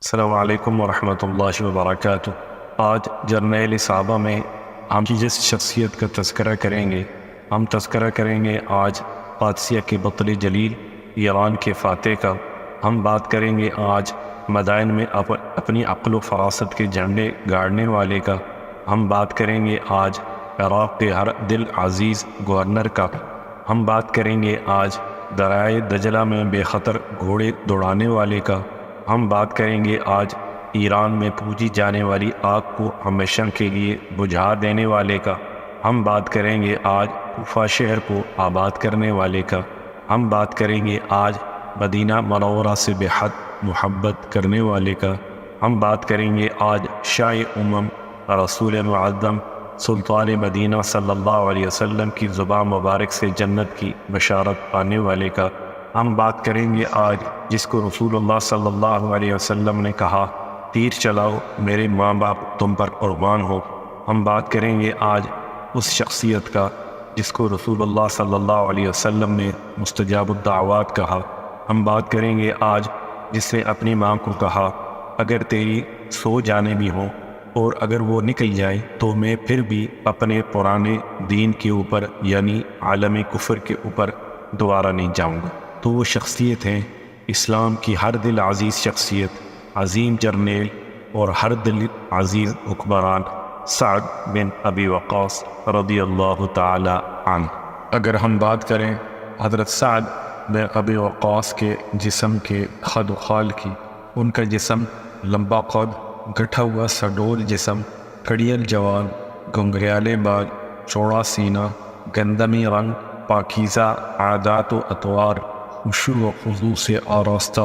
السلام علیکم ورحمۃ اللہ وبرکاتہ۔ آج جرنیل صحابہ میں ہم جس شخصیت کا تذکرہ کریں گے، ہم تذکرہ کریں گے آج قادسیہ کے بطل جلیل ایران کے فاتح کا۔ ہم بات کریں گے آج مدائن میں اپنی عقل و فراست کے جھنڈے گاڑنے والے کا۔ ہم بات کریں گے آج عراق کے ہر دل عزیز گورنر کا۔ ہم بات کریں گے آج دریائے دجلہ میں بے خطر گھوڑے دوڑانے والے کا۔ ہم بات کریں گے آج ایران میں پوجی جانے والی آگ کو ہمیشہ کے لیے بجھا دینے والے کا۔ ہم بات کریں گے آج کوفہ شہر کو آباد کرنے والے کا۔ ہم بات کریں گے آج مدینہ منورہ سے بے حد محبت کرنے والے کا۔ ہم بات کریں گے آج شاہ امم رسول معظم سلطان مدینہ صلی اللہ علیہ وسلم کی زبان مبارک سے جنت کی بشارت پانے والے کا۔ ہم بات کریں گے آج جس کو رسول اللہ صلی اللہ علیہ وسلم نے کہا، تیر چلاؤ میرے ماں باپ تم پر قربان ہو۔ ہم بات کریں گے آج اس شخصیت کا جس کو رسول اللہ صلی اللہ علیہ وسلم نے مستجاب الدعوات کہا۔ ہم بات کریں گے آج جس نے اپنی ماں کو کہا، اگر تیری سو جانے بھی ہوں اور اگر وہ نکل جائے تو میں پھر بھی اپنے پرانے دین کے اوپر یعنی عالم کفر کے اوپر دوبارہ نہیں جاؤں گا۔ تو وہ شخصیت ہیں اسلام کی ہر دل عزیز شخصیت، عظیم جرنیل اور ہر دل عزیز حکمران سعد بن ابی وقاص رضی اللہ تعالی عنہ۔ اگر ہم بات کریں حضرت سعد بن ابی وقاص کے جسم کے خد و خال کی، ان کا جسم لمبا قد، گٹھا ہوا سڈول جسم، کڑیل جوان، گھنگریالے بال، چوڑا سینہ، گندمی رنگ، پاکیزہ عادات و اطوار، خشوع و خضوع سے آراستہ،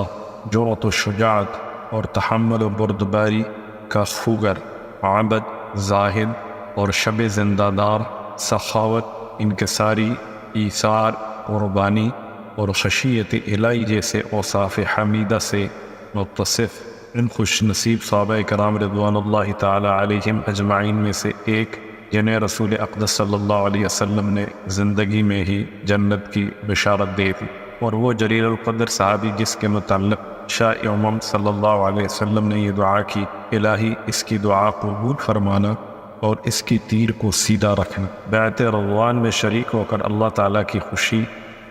جرأت و شجاعت اور تحمل و بردباری کا خوگر، عابد، زاہد اور شب زندہ دار، سخاوت، انکساری، ایثار، قربانی اور خشیت الہی جیسے اوصاف حمیدہ سے متصف ان خوش نصیب صحابہ کرام رضوان اللہ تعالی علیہم اجمعین میں سے ایک، جنہیں رسول اقدس صلی اللہ علیہ وسلم نے زندگی میں ہی جنت کی بشارت دی تھی، اور وہ جلیل القدر صحابی جس کے متعلق شاہ امم صلی اللہ علیہ وسلم نے یہ دعا کی، الہی اس کی دعا قبول فرمانا اور اس کی تیر کو سیدھا رکھنا۔ بیعت رضوان میں شریک ہو کر اللہ تعالیٰ کی خوشی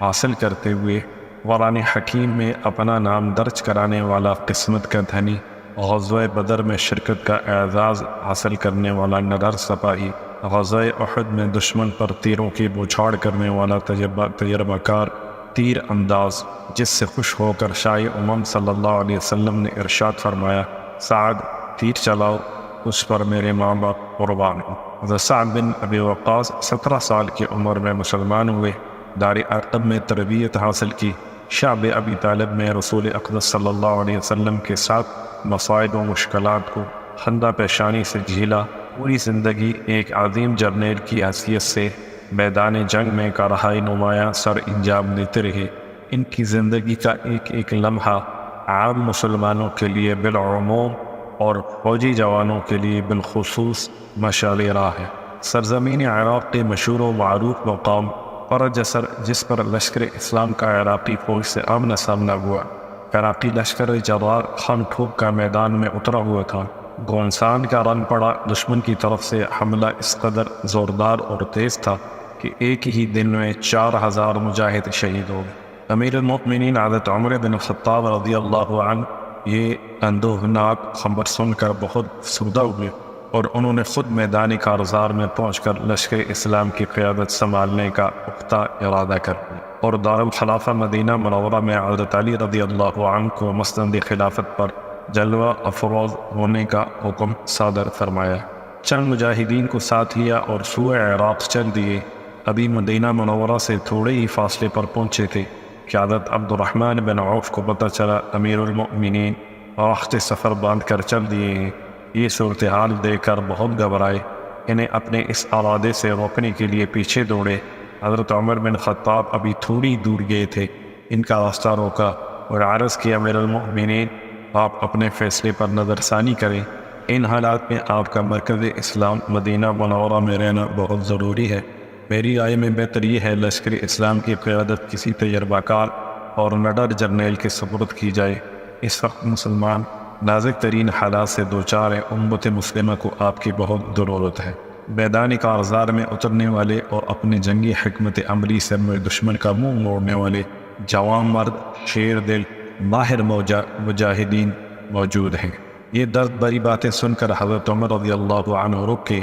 حاصل کرتے ہوئے قرآن حکیم میں اپنا نام درج کرانے والا قسمت کا دھنی، غزوہ بدر میں شرکت کا اعزاز حاصل کرنے والا نڈر سپاہی، غزوہ احد میں دشمن پر تیروں کی بوچھاڑ کرنے والا تجربہ کار تیر انداز، جس سے خوش ہو کر شاہ امم صلی اللہ علیہ وسلم نے ارشاد فرمایا، سعد تیر چلاؤ، اس پر میرے ماں باپ قربان ہوں۔ حضرت سعد بن ابی وقاص 17 سال کی عمر میں مسلمان ہوئے، دار ارقم میں تربیت حاصل کی، شعب ابی طالب میں رسول اقدس صلی اللہ علیہ وسلم کے ساتھ مصائب و مشکلات کو خندہ پیشانی سے جھیلا، پوری زندگی ایک عظیم جرنیل کی حیثیت سے میدان جنگ میں کارہائی نمایاں سر انجام دیتے رہے۔ ان کی زندگی کا ایک ایک لمحہ عام مسلمانوں کے لیے بالعموم اور فوجی جوانوں کے لیے بالخصوص مشعل راہ ہے۔ سرزمین عراق کے مشہور و معروف مقام پرجسر، جس پر لشکر اسلام کا عراقی فوج سے آمنا سامنا ہوا، عراقی لشکر جرار خان ٹھوک کا میدان میں اترا ہوا تھا۔ گونسان کا رن پڑا دشمن کی طرف سے حملہ اس قدر زوردار اور تیز تھا کہ ایک ہی دن میں 4000 مجاہد شہید ہو گئے۔ امیر المؤمنین حضرت عمر بن الخطاب رضی اللہ عنہ یہ اندوہناک خبر سن کر بہت افسردہ ہوئے، اور انہوں نے خود میدان کارزار میں پہنچ کر لشکر اسلام کی قیادت سنبھالنے کا پختہ ارادہ کر لیا، اور دارالخلافہ مدینہ منورہ میں حضرت علی رضی اللہ عنہ کو مسند خلافت پر جلوہ افروز ہونے کا حکم صادر فرمایا۔ چند مجاہدین کو ساتھ لیا اور سوئے عراق چل دیے۔ ابھی مدینہ منورہ سے تھوڑے ہی فاصلے پر پہنچے تھے کہ حضرت عبد الرحمن بن عوف کو پتہ چلا امیر المؤمنین راحت سفر باندھ کر چل دیے ہیں۔ یہ صورتحال دیکھ کر بہت گھبرائے، انہیں اپنے اس ارادے سے روکنے کے لیے پیچھے دوڑے۔ حضرت عمر بن خطاب ابھی تھوڑی دور گئے تھے، ان کا راستہ روکا اور عرض کیا، امیر المؤمنین آپ اپنے فیصلے پر نظر ثانی کریں، ان حالات میں آپ کا مرکز اسلام مدینہ منورہ میں رہنا بہت ضروری ہے۔ میری رائے میں بہتر یہ ہے لشکر اسلام کی قیادت کسی تجربہ کار اور نڈر جرنیل کے سپرد کی جائے۔ اس وقت مسلمان نازک ترین حالات سے دوچار ہے، امت مسلمہ کو آپ کی بہت ضرورت ہے۔ میدانی کارزار میں اترنے والے اور اپنے جنگی حکمت عملی سے دشمن کا منہ موڑنے والے جوان مرد، شیر دل، ماہر مجاہدین موجود ہیں۔ یہ درد بھری باتیں سن کر حضرت عمر رضی اللہ عنہ رک کے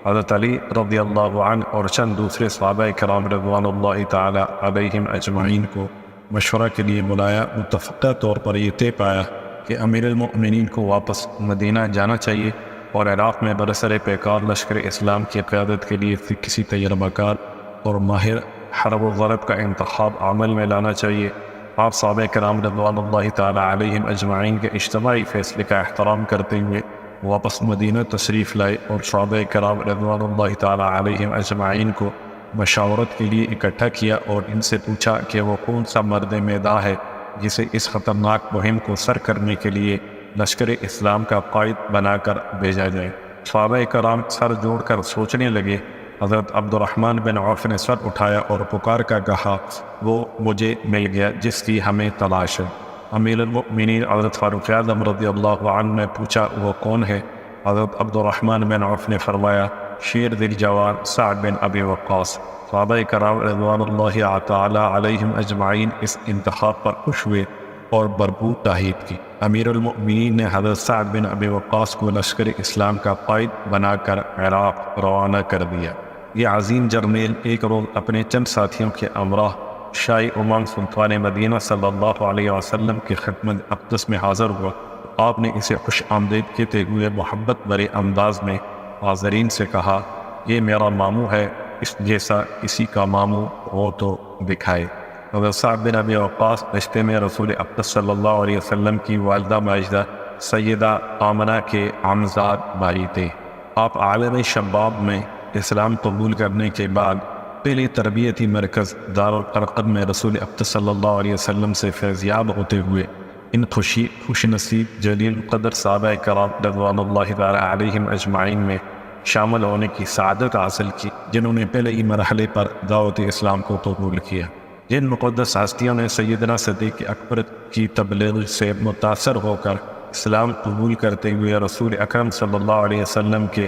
حضرت علی رضی اللہ عنہ اور چند دوسرے صحابہ کرام رضوان اللہ تعالی علیہم اجمعین کو مشورہ کے لیے بلایا۔ متفقہ طور پر یہ طے پایا کہ امیر المؤمنین کو واپس مدینہ جانا چاہیے اور عراق میں برسر پیکار لشکر اسلام کی قیادت کے لیے کسی تجربہ کار اور ماہر حرب و ضرب کا انتخاب عمل میں لانا چاہیے۔ آپ صحابہ کرام رضوان اللہ تعالی علیہم اجمعین کے اجتماعی فیصلے کا احترام کرتے ہوئے واپس مدینہ تشریف لائے اور صحابہ کرام رضوان اللہ تعالی علیہم اجمعین کو مشاورت کے لیے اکٹھا کیا اور ان سے پوچھا کہ وہ کون سا مرد میدان ہے جسے اس خطرناک مہم کو سر کرنے کے لیے لشکر اسلام کا قائد بنا کر بھیجا جائے۔ صحابہ کرام سر جوڑ کر سوچنے لگے۔ حضرت عبد الرحمن بن عوف نے سر اٹھایا اور پکار کر کہا، وہ مجھے مل گیا جس کی ہمیں تلاش ہے۔ امیر المؤمنین حضرت فاروق اعظم رضی اللہ عنہ نے پوچھا، وہ کون ہے؟ حضرت عبد الرحمن بن عوف نے فرمایا، شیر دل جوان سعد بن ابی وقاص۔ صحابہ کرام رضوان اللہ تعالی علیہم اجمعین اس انتخاب پر خوش ہوئے اور بھرپور تائید کی۔ امیر المؤمنین نے حضرت سعد بن ابی وقاص کو لشکر اسلام کا قائد بنا کر عراق روانہ کر دیا۔ یہ عظیم جرنیل ایک روز اپنے چند ساتھیوں کے ہمراہ شاہ امام سلطان مدینہ صلی اللہ علیہ وسلم کی خدمت اقدس میں حاضر ہوا۔ آپ نے اسے خوش آمدید کہتے ہوئے محبت بھرے انداز میں حاضرین سے کہا، یہ میرا ماموں ہے، اس جیسا کسی کا ماموں ہو تو دکھائے۔ حضرت سعد بن ابی وقاص رشتے میں رسول اقدس صلی اللہ علیہ وسلم کی والدہ ماجدہ سیدہ آمنہ کے عمزاد بھائی تھے۔ آپ عالم شباب میں اسلام قبول کرنے کے بعد پہلے تربیتی مرکز دارالارقم میں رسول اقدس صلی اللہ علیہ وسلم سے فیضیاب ہوتے ہوئے ان خوش نصیب جلیل قدر صحابہ کرام رضوان اللہ تعالی علیہم اجمعین میں شامل ہونے کی سعادت حاصل کی، جنہوں نے پہلے ہی مرحلے پر دعوت اسلام کو قبول کیا۔ جن مقدس ہستیوں نے سیدنا صدیق اکبر کی تبلیغ سے متاثر ہو کر اسلام قبول کرتے ہوئے رسول اکرم صلی اللہ علیہ وسلم کے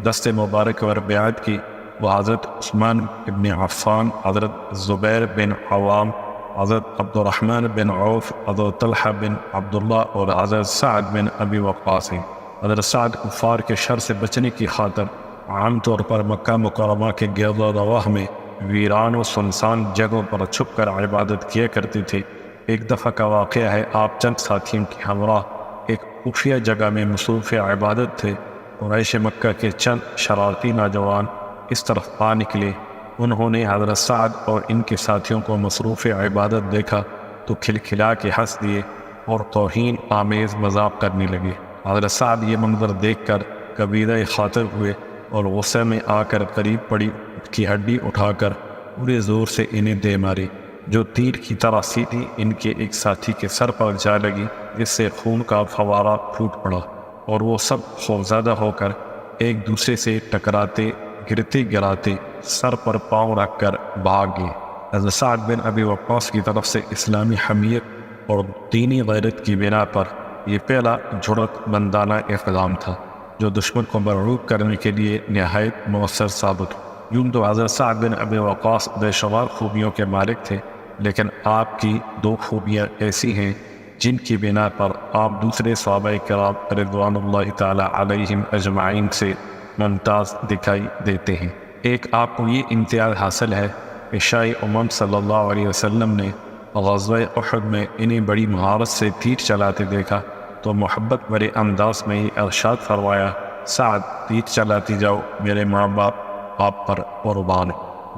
دست مبارک پر بیعت کی، وہ حضرت عثمان بن عفان، حضرت زبیر بن عوام، حضرت عبد الرحمن بن عوف، حضرت طلحہ بن عبداللہ اور حضرت سعد بن ابی وقاص ہیں۔ حضرت سعد کفار کے شر سے بچنے کی خاطر عام طور پر مکہ مکرمہ کے گرد و رواح میں ویران و سنسان جگہوں پر چھپ کر عبادت کیا کرتے تھے۔ ایک دفعہ کا واقعہ ہے، آپ چند ساتھیوں کے ہمراہ ایک خفیہ جگہ میں مصروف عبادت تھے۔ قریش مکہ کے چند شرارتی نوجوان اس طرف آ نکلے۔ انہوں نے حضرت سعد اور ان کے ساتھیوں کو مصروف عبادت دیکھا تو کھلکھلا کے ہنس دیے اور توہین آمیز مذاق کرنے لگے۔ حضرت سعد یہ منظر دیکھ کر کبیرہ خاطر ہوئے اور غصے میں آ کر قریب پڑی کی ہڈی اٹھا کر پورے زور سے انہیں دے ماری، جو تیر کی طرح سیدھی ان کے ایک ساتھی کے سر پر جا لگی، جس سے خون کا فوارہ پھوٹ پڑا اور وہ سب خوفزدہ ہو کر ایک دوسرے سے ٹکراتے گرتے گراتے سر پر پاؤں رکھ کر بھاگ گئے۔ حضرت سعد بن ابی وقاص کی طرف سے اسلامی حمیت اور دینی غیرت کی بنا پر یہ پہلا جرأت مندانہ اقدام تھا جو دشمن کو مرعوب کرنے کے لیے نہایت مؤثر ثابت ہو۔ یوں تو حضرت سعد بن ابی وقاص بے شمار خوبیوں کے مالک تھے، لیکن آپ کی دو خوبیاں ایسی ہیں جن کی بنا پر آپ دوسرے صحابہ کرام رضوان اللہ تعالی علیہم اجمعین سے ممتاز دکھائی دیتے ہیں۔ ایک آپ کو یہ امتیاز حاصل ہے کہ شاہ امم صلی اللہ علیہ وسلم نے غزوہ احد میں انہیں بڑی مہارت سے تیر چلاتے دیکھا تو محبت بھرے انداز میں یہ ارشاد فرمایا، سعد تیر چلاتی جاؤ، میرے ماں باپ آپ پر قربان۔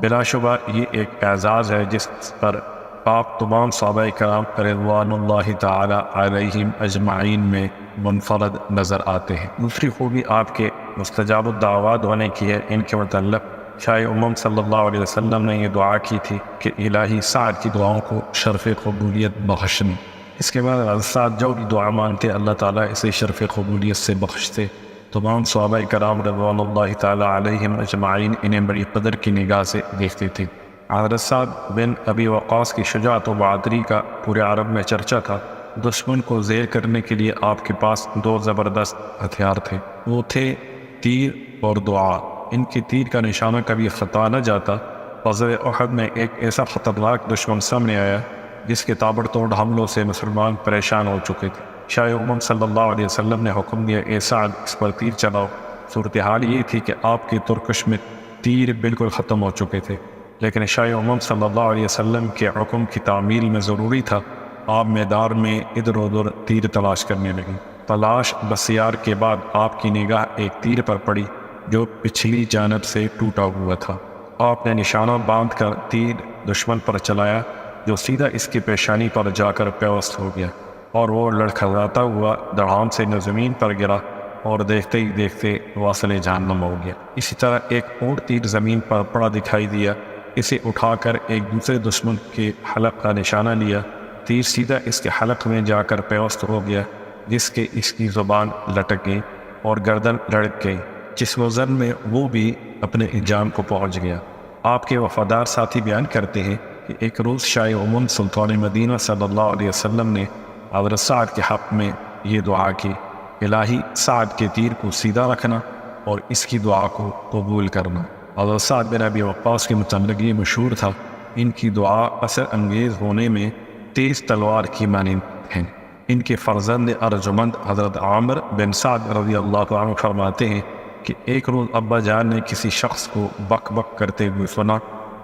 بلا شبہ یہ ایک اعزاز ہے جس پر آپ تمام صحابہ کرام رضوان اللہ تعالی علیہم اجمعین میں منفرد نظر آتے ہیں۔ دوسری خوبی آپ کے مستجاب الدعوات ہونے کی ہے۔ ان کے متعلق شاہ امم صلی اللہ علیہ وسلم نے یہ دعا کی تھی کہ الہی سعد کی دعاؤں کو شرف قبولیت بخشنی۔ اس کے بعد سعد جو بھی دعا مانگتے اللہ تعالیٰ اسے شرف قبولیت سے بخشتے۔ تمام صحابہ کرام رضوان اللہ تعالی علیہم اجمعین انہیں بڑی قدر کی نگاہ سے دیکھتے تھے۔ حضرت سعد بن ابی وقاص کی شجاعت و بہادری کا پورے عرب میں چرچا تھا۔ دشمن کو زیر کرنے کے لیے آپ کے پاس دو زبردست ہتھیار تھے، وہ تھے تیر اور دعا۔ ان کی تیر کا نشانہ کبھی خطا نہ جاتا۔ غزوہ احد میں ایک ایسا خطرناک دشمن سامنے آیا جس کے تابڑ توڑ حملوں سے مسلمان پریشان ہو چکے تھے۔ شاہ امم صلی اللہ علیہ وسلم نے حکم دیا، اے سعد اس پر تیر چلاؤ۔ صورتحال یہ تھی کہ آپ کی ترکش میں تیر بالکل ختم ہو چکے تھے، لیکن شاہ امم صلی اللہ علیہ وسلم کے حکم کی تعمیل میں ضروری تھا۔ آپ میدان میں ادھر ادھر تیر تلاش کرنے لگے۔ تلاش بسیار کے بعد آپ کی نگاہ ایک تیر پر پڑی جو پچھلی جانب سے ٹوٹا ہوا تھا۔ آپ نے نشانہ باندھ کر تیر دشمن پر چلایا جو سیدھا اس کی پیشانی پر جا کر پیوست ہو گیا، اور وہ لڑکھڑاتا ہوا دڑام سے زمین پر گرا اور دیکھتے ہی دیکھتے واصل جہنم ہو گیا۔ اسی طرح ایک اور تیر زمین پر پڑا دکھائی دیا، اسے اٹھا کر ایک دوسرے دشمن کے حلق کا نشانہ لیا، تیر سیدھا اس کے حلق میں جا کر پیوست ہو گیا، جس کے اس کی زبان لٹک گئی اور گردن لڑک گئی، جس وزن میں وہ بھی اپنے انجام کو پہنچ گیا۔ آپ کے وفادار ساتھی بیان کرتے ہیں کہ ایک روز شاہ امم سلطان مدینہ صلی اللہ علیہ وسلم نے حضرت سعد کے حق میں یہ دعا کی، الہی سعد کے تیر کو سیدھا رکھنا اور اس کی دعا کو قبول کرنا۔ حضرت سعد بن ابی وقاص کے متعلق یہ مشہور تھا، ان کی دعا اثر انگیز ہونے میں تیز تلوار کی مانند ہیں۔ ان کے فرزند ارجمند حضرت عامر بن سعد رضی اللہ عنہ فرماتے ہیں کہ ایک روز ابا جان نے کسی شخص کو بک بک کرتے ہوئے سنا۔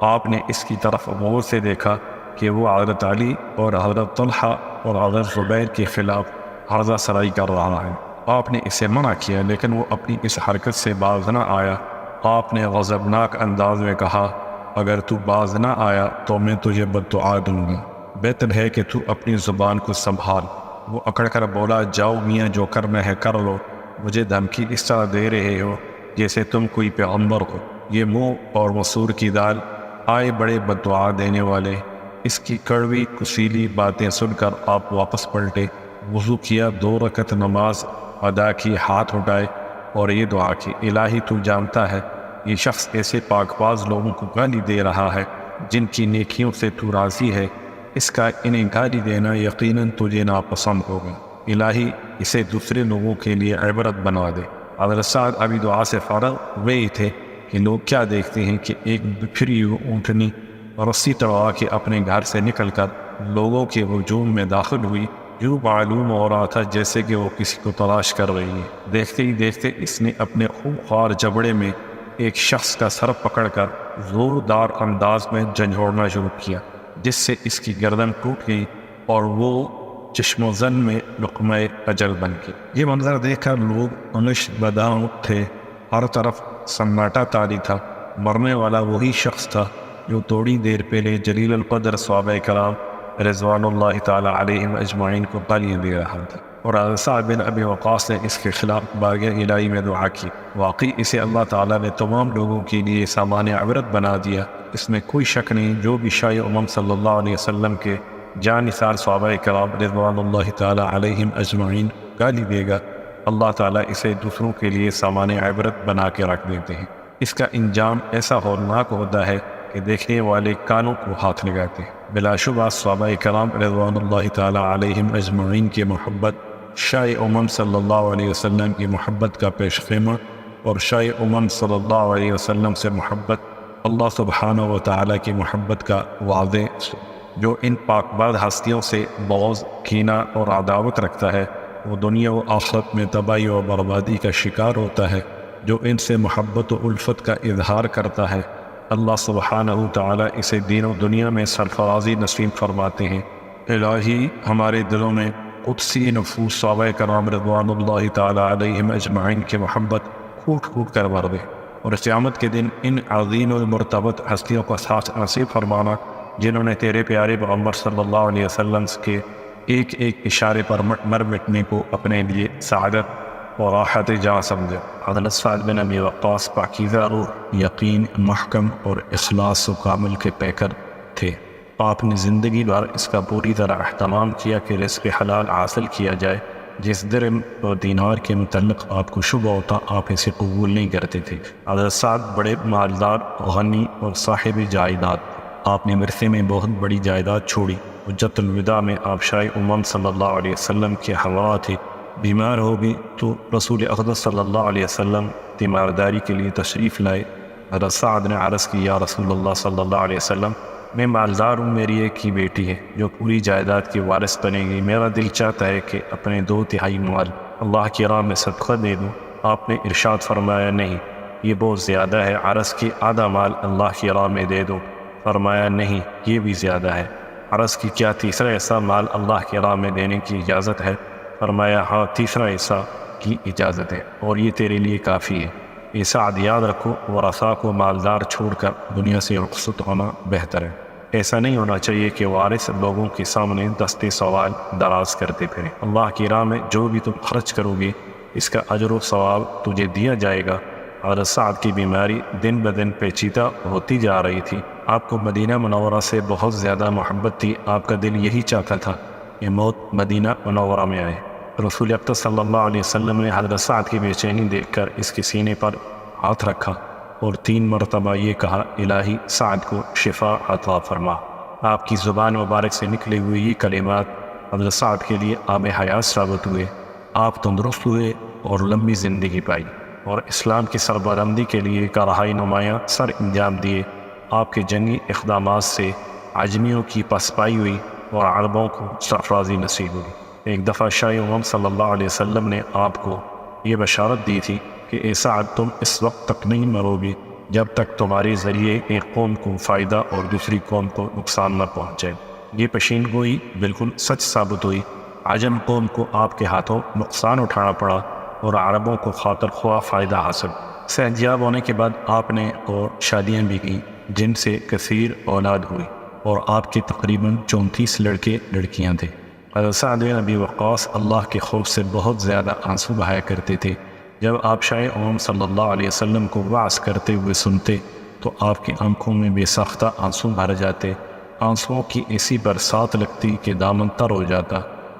آپ نے اس کی طرف غور سے دیکھا کہ وہ حضرت علی اور حضرت طلحہ اور حضرت زبیر کے خلاف عرضہ سرائی کر رہا ہے۔ آپ نے اسے منع کیا، لیکن وہ اپنی اس حرکت سے باز نہ آیا۔ آپ نے غضبناک انداز میں کہا، اگر تو باز نہ آیا تو میں تجھے بددعا دوں گا، بہتر ہے کہ تو اپنی زبان کو سنبھال۔ وہ اکڑ کر بولا، جاؤ میاں، جو کرنا ہے کر لو، مجھے دھمکی اس طرح دے رہے ہو جیسے تم کوئی پیغمبر ہو۔ یہ منہ اور مسور کی دال، آئے بڑے بددعا دینے والے۔ اس کی کڑوی کسیلی باتیں سن کر آپ واپس پلٹے، وضو کیا، 2 رکعت نماز ادا کی، ہاتھ اٹھائے اور یہ دعا کی، الہی تو جانتا ہے یہ شخص ایسے پاک باز لوگوں کو گالی دے رہا ہے جن کی نیکیوں سے تو راضی ہے، اس کا انہیں گالی دینا یقیناً تجھے ناپسند ہوگا، الہی اسے دوسرے لوگوں کے لیے عبرت بنا دے۔ حضرت سعد ابھی دعا سے فارغ ہوئے تھے کہ لوگ کیا دیکھتے ہیں کہ ایک بکھری اونٹنی رسی تڑوا کے اپنے گھر سے نکل کر لوگوں کے ہجوم میں داخل ہوئی، جو معلوم ہو رہا تھا جیسے کہ وہ کسی کو تلاش کر رہی ہے۔ دیکھتے ہی دیکھتے اس نے اپنے خونخوار جبڑے میں ایک شخص کا سر پکڑ کر زوردار انداز میں جھنجھوڑنا شروع کیا، جس سے اس کی گردن ٹوٹ گئی اور وہ چشم و زن میں لقمہ اجل بن گئی۔ یہ منظر دیکھ کر لوگ انش بداؤں تھے، ہر طرف سناٹا طاری تھا۔ مرنے والا وہی شخص تھا جو تھوڑی دیر پہلے جلیل القدر صحابہ کرام رضوان اللہ تعالی علیہم اجمعین کو گالیاں دے رہا تھا، اور حضرت سعد بن ابی وقاص نے اس کے خلاف بارگاہ الہی میں دعا کی۔ واقعی اسے اللہ تعالیٰ نے تمام لوگوں کے لیے سامان عبرت بنا دیا۔ اس میں کوئی شک نہیں، جو بھی شاہ امم صلی اللہ علیہ وسلم کے جان نثار صحابہ کرام رضوان اللہ تعالی علیہم اجمعین گالی دے گا، اللہ تعالیٰ اسے دوسروں کے لیے سامان عبرت بنا کے رکھ دیتے ہیں۔ اس کا انجام ایسا ہولناک ہوتا ہے کہ دیکھنے والے کانوں کو ہاتھ لگاتے ہیں۔ بلا شبہ صحابہ کرام رضوان اللہ تعالی علیہم اجمعین کی محبت شاہ امم صلی اللہ علیہ وسلم کی محبت کا پیش خیمہ، اور شاہ امم صلی اللہ علیہ وسلم سے محبت اللہ سبحانہ و تعالیٰ کی محبت کا واضح، جو ان پاک باز ہستیوں سے بغض، کینہ اور عداوت رکھتا ہے، وہ دنیا و آخرت میں تباہی و بربادی کا شکار ہوتا ہے۔ جو ان سے محبت و الفت کا اظہار کرتا ہے، اللہ سبحانہ و تعالیٰ اسے دین و دنیا میں سرفرازی نصیب فرماتے ہیں۔ الہی ہمارے دلوں میں قدسی نفوس صحابہ کرام رضوان اللہ تعالی علیہم اجمعین کی محبت پھوٹ پھوٹ کر بھر دے، اور قیامت کے دن ان عظیم المرتبت ہستیوں کا ساتھ نصیب فرمانا جنہوں نے تیرے پیارے پیغمبر صلی اللہ علیہ وسلم کے ایک ایک اشارے پر مر مٹنے کو اپنے لیے سعادت اور راحت جاں سمجھا۔ حضرت سعد بن ابی وقاص پاکیزہ روح، یقین، محکم اور اخلاص و کامل کے پیکر تھے۔ آپ نے زندگی بھر اس کا پوری طرح اہتمام کیا کہ رزق حلال حاصل کیا جائے۔ جس درہم اور دینار کے متعلق آپ کو شبہ ہوتا، آپ اسے قبول نہیں کرتے تھے۔ حضرت سعد بڑے مالدار، غنی اور صاحب جائیداد۔ آپ نے ورثے میں بہت بڑی جائیداد چھوڑی۔ حجۃ الوداع میں آپ شاہ امم صلی اللہ علیہ وسلم کے ہمراہ تھے۔ بیمار ہو گئی تو رسول اقدس صلی اللہ علیہ وسلم تیمارداری کے لیے تشریف لائے۔ حضرت سعد نے عرض کی، یا رسول اللہ صلی اللہ علیہ وسلم، میں مالدار ہوں، میری ایک ہی بیٹی ہے جو پوری جائیداد کی وارث بنے گی، میرا دل چاہتا ہے کہ اپنے 2/3 مال اللہ کی راہ میں صدقہ دے دوں۔ آپ نے ارشاد فرمایا، نہیں، یہ بہت زیادہ ہے۔ عرض کی، آدھا مال اللہ کی راہ میں دے دو؟ فرمایا، نہیں، یہ بھی زیادہ ہے۔ عرض کی، کیا تیسرا حصہ مال اللہ کی راہ میں دینے کی اجازت ہے؟ فرمایا، ہاں، تیسرا حصہ کی اجازت ہے، اور یہ تیرے لیے کافی ہے۔ اے سعد، یاد رکھو، ورثاء کو مالدار چھوڑ کر دنیا سے رخصت ہونا بہتر ہے۔ ایسا نہیں ہونا چاہیے کہ وارث لوگوں کے سامنے دستے سوال دراز کرتے پھریں۔ اللہ کی راہ میں جو بھی تم خرچ کرو گے، اس کا اجر و ثواب تجھے دیا جائے گا۔ حضرت سعد کی بیماری دن بدن پیچیدہ ہوتی جا رہی تھی۔ آپ کو مدینہ منورہ سے بہت زیادہ محبت تھی۔ آپ کا دل یہی چاہتا تھا کہ موت مدینہ منورہ میں آئے۔ رسول اقدس صلی اللہ علیہ وسلم نے حضرت سعد کی بے چینی دیکھ کر اس کے سینے پر ہاتھ رکھا اور 3 مرتبہ یہ کہا، الہی سعد کو شفا عطا فرما۔ آپ کی زبان مبارک سے نکلے ہوئے یہ کلمات حضرت سعد کے لیے آب حیات ثابت ہوئے۔ آپ تندرست ہوئے اور لمبی زندگی پائی، اور اسلام کی سربلندی کے لیے کارروائی نمایاں سر انجام دیے۔ آپ کے جنگی اقدامات سے عجمیوں کی پسپائی ہوئی اور عربوں کو سرفرازی نصیب ہوئی۔ ایک دفعہ شاہ امم صلی اللہ علیہ وسلم نے آپ کو یہ بشارت دی تھی کہ اے سعد، تم اس وقت تک نہیں مرو گے جب تک تمہارے ذریعے ایک قوم کو فائدہ اور دوسری قوم کو نقصان نہ پہنچے۔ یہ پیشین گوئی بالکل سچ ثابت ہوئی۔ عجم قوم کو آپ کے ہاتھوں نقصان اٹھانا پڑا اور عربوں کو خاطر خواہ فائدہ حاصل۔ صحتیاب ہونے کے بعد آپ نے اور شادیاں بھی کیں، جن سے کثیر اولاد ہوئی، اور آپ کے تقریباً 34 لڑکے لڑکیاں تھے۔ حضرت سعد بن ابی وقاص اللہ کے خوف سے بہت زیادہ آنسو بہایا کرتے تھے۔ جب آپ شاہ امم صلی اللہ علیہ وسلم کو وعظ کرتے ہوئے سنتے تو آپ کی آنکھوں میں بے ساختہ آنسو بھر جاتے۔ آنسوؤں کی ایسی برسات لگتی کہ دامن تر ہو جاتا۔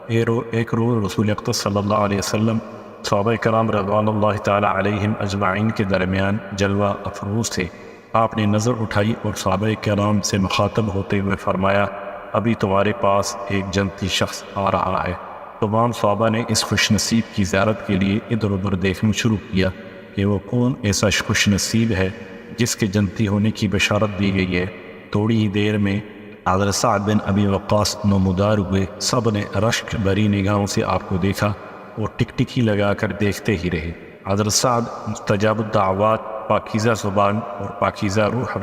ایک روز رسول اقدس صلی اللہ علیہ وسلم صحابہ کرام رضوان اللہ تعالی علیہم اجمعین کے درمیان جلوہ افروز تھے۔ آپ نے نظر اٹھائی اور صحابہ کرام سے مخاطب ہوتے ہوئے فرمایا، ابھی تمہارے پاس ایک جنتی شخص آ رہا ہے۔ تمام صحابہ نے اس خوش نصیب کی زیارت کے لیے ادھر ادھر دیکھنا شروع کیا کہ وہ کون ایسا خوش نصیب ہے جس کے جنتی ہونے کی بشارت دی گئی ہے۔ تھوڑی ہی دیر میں حضرت سعد بن ابی وقاص نمودار ہوئے۔ سب نے رشک بھری نگاہوں سے آپ کو دیکھا اور ٹکٹکی لگا کر دیکھتے ہی رہے۔ حضرت سعد مستجاب الدعوات، پاکیزہ زبان اور پاکیزہ روح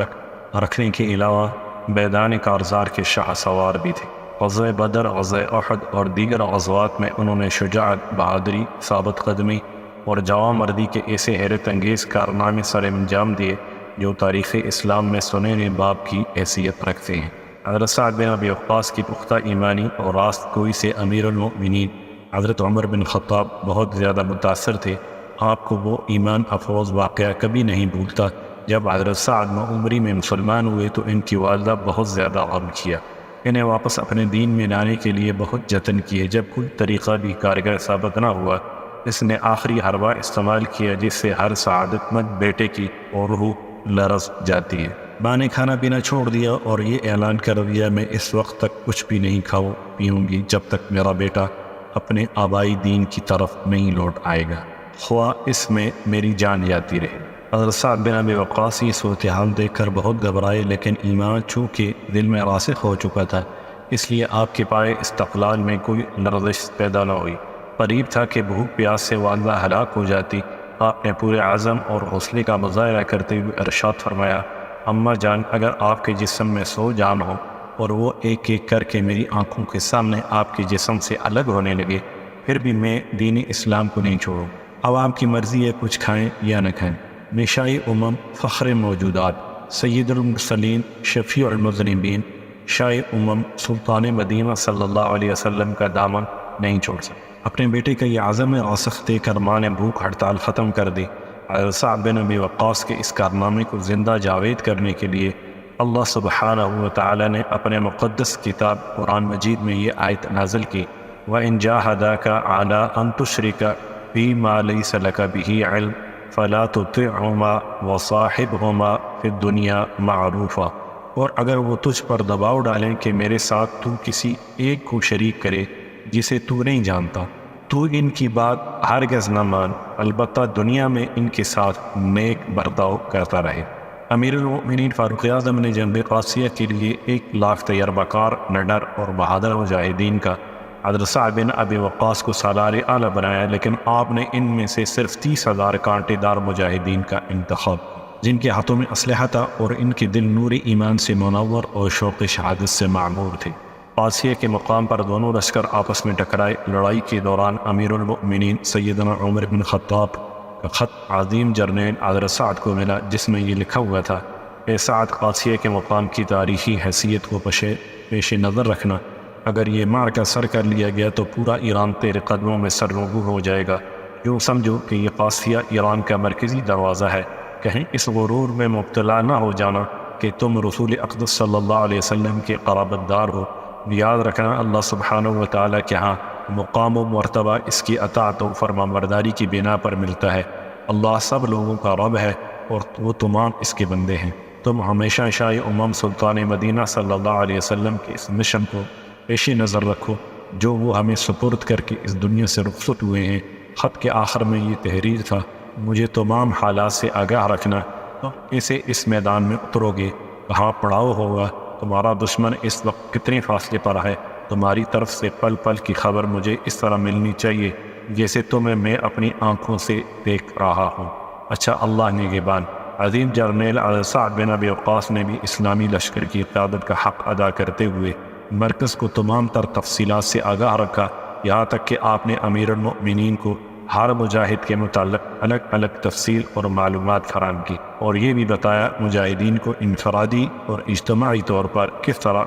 رکھنے کے علاوہ میدان کارزار کے شاہ سوار بھی تھے۔ غزوہ بدر، غزوہ احد اور دیگر غزوات میں انہوں نے شجاعت، بہادری، ثابت قدمی اور جواں مردی کے ایسے حیرت انگیز کارنامے سر انجام دیے جو تاریخ اسلام میں سنہرے باب کی حیثیت رکھتے ہیں۔ حضرت سعد بن ابی وقاص کی پختہ ایمانی اور راست گوئی سے امیر المؤمنین حضرت عمر بن خطاب بہت زیادہ متاثر تھے۔ آپ کو وہ ایمان افروز واقعہ کبھی نہیں بھولتا جب حضرت سعد نوعمری میں مسلمان ہوئے تو ان کی والدہ بہت زیادہ غم کیا۔ انہیں واپس اپنے دین میں لانے کے لیے بہت جتن کیے۔ جب کوئی طریقہ بھی کارگر ثابت نہ ہوا، اس نے آخری حربہ استعمال کیا جس سے ہر سعادت مند بیٹے کی اور روح لرز جاتی ہے۔ ماں نے کھانا پینا چھوڑ دیا اور یہ اعلان کر دیا، میں اس وقت تک کچھ بھی نہیں کھاؤں پیوں گی جب تک میرا بیٹا اپنے آبائی دین کی طرف نہیں لوٹ آئے گا، خواہ اس میں میری جان جاتی رہے۔ حضرت سعد بن ابی وقاص یہ صورتحال دیکھ کر بہت گھبرائے، لیکن ایمان چونکہ دل میں راسخ ہو چکا تھا، اس لیے آپ کے پائے استقلال میں کوئی لرزش پیدا نہ ہوئی۔ قریب تھا کہ بھوک پیاس سے والدہ ہلاک ہو جاتی۔ آپ نے پورے عزم اور حوصلے کا مظاہرہ کرتے ہوئے ارشاد فرمایا، اماں جان، اگر آپ کے جسم میں 100 جان ہو اور وہ ایک ایک کر کے میری آنکھوں کے سامنے آپ کے جسم سے الگ ہونے لگے، پھر بھی میں دین اسلام کو نہیں چھوڑوں۔ اب آپ کی مرضی ہے، کچھ کھائیں یا نہ کھائیں۔ میں شاہ امم، فخر موجودات، سید المرسلین، شفیع المذنبین، شاہ امم سلطان مدینہ صلی اللہ علیہ وسلم کا دامن نہیں چھوڑ سکتا۔ اپنے بیٹے کا یہ عزم راسخ دیکھ کر ماں نے بھوک ہڑتال ختم کر دی۔ حضرت سعد بن ابی وقاص کے اس کارنامے کو زندہ جاوید کرنے کے لیے اللہ سبحانہ و تعالی نے اپنے مقدس کتاب قرآن مجید میں یہ آیت نازل کی، وَإِن جَاهَدَاكَ عَلَىٰ أَن تُشْرِكَ بِمَا لَيْسَ لَكَ بِهِ عِلْمٌ فَلَا تُطِعْهُمَا وَصَاحِبْهُمَا فِي الدُّنْيَا مَعْرُوفًا۔ اور اگر وہ تجھ پر دباؤ ڈالیں کہ میرے ساتھ تو کسی ایک کو شریک کرے جسے تو نہیں جانتا، تو ان کی بات ہرگز نہ مان، البتہ دنیا میں ان کے ساتھ نیک برتاؤ کرتا رہے۔ امیر المؤمنین فاروق اعظم نے جنگ قادسیہ کے لیے 1,00,000 تجربہ کار، نڈر اور بہادر مجاہدین کا حضرت سعد بن ابی وقاص کو سالار اعلیٰ بنایا، لیکن آپ نے ان میں سے صرف 30,000 کانٹے دار مجاہدین کا انتخاب، جن کے ہاتھوں میں اسلحہ تھا اور ان کے دل نور ایمان سے منور اور شوق شہادت سے معمور تھے۔ قادسیہ کے مقام پر دونوں لشکر آپس میں ٹکرائے۔ لڑائی کے دوران امیر المؤمنین سیدنا عمر بن خطاب کا خط عظیم جرنیل حضرت سعد کو ملا، جس میں یہ لکھا ہوا تھا: اے سعد، قادسیہ کے مقام کی تاریخی حیثیت کو پیش نظر رکھنا۔ اگر یہ معرکہ سر کر لیا گیا تو پورا ایران تیرے قدموں میں سرنگوں ہو جائے گا۔ یوں سمجھو کہ یہ قادسیہ ایران کا مرکزی دروازہ ہے۔ کہیں اس غرور میں مبتلا نہ ہو جانا کہ تم رسول اقدس صلی اللہ علیہ وسلم کے قرابت دار ہو۔ یاد رکھنا، اللہ سبحانہ و تعالیٰ کے ہاں مقام و مرتبہ اس کی اطاعت و فرمانبرداری کی بنا پر ملتا ہے۔ اللہ سب لوگوں کا رب ہے اور وہ تمام اس کے بندے ہیں۔ تم ہمیشہ شاہ امم سلطان مدینہ صلی اللہ علیہ وسلم کے اس مشن کو پیش نظر رکھو جو وہ ہمیں سپرد کر کے اس دنیا سے رخصت ہوئے ہیں۔ خط کے آخر میں یہ تحریر تھا: مجھے تمام حالات سے آگاہ رکھنا، تم اسے اس میدان میں اترو گے، کہاں پڑاؤ ہوگا، تمہارا دشمن اس وقت کتنے فاصلے پر ہے، تمہاری طرف سے پل پل کی خبر مجھے اس طرح ملنی چاہیے جیسے تمہیں میں اپنی آنکھوں سے دیکھ رہا ہوں۔ اچھا، اللہ نگہبان۔ عظیم جرنیل حضرت سعد بن ابی وقاص نے بھی اسلامی لشکر کی قیادت کا حق ادا کرتے ہوئے مرکز کو تمام تر تفصیلات سے آگاہ رکھا، یہاں تک کہ آپ نے امیر المؤمنین کو ہر مجاہد کے متعلق الگ الگ تفصیل اور معلومات فراہم کی، اور یہ بھی بتایا مجاہدین کو انفرادی اور اجتماعی طور پر کس طرح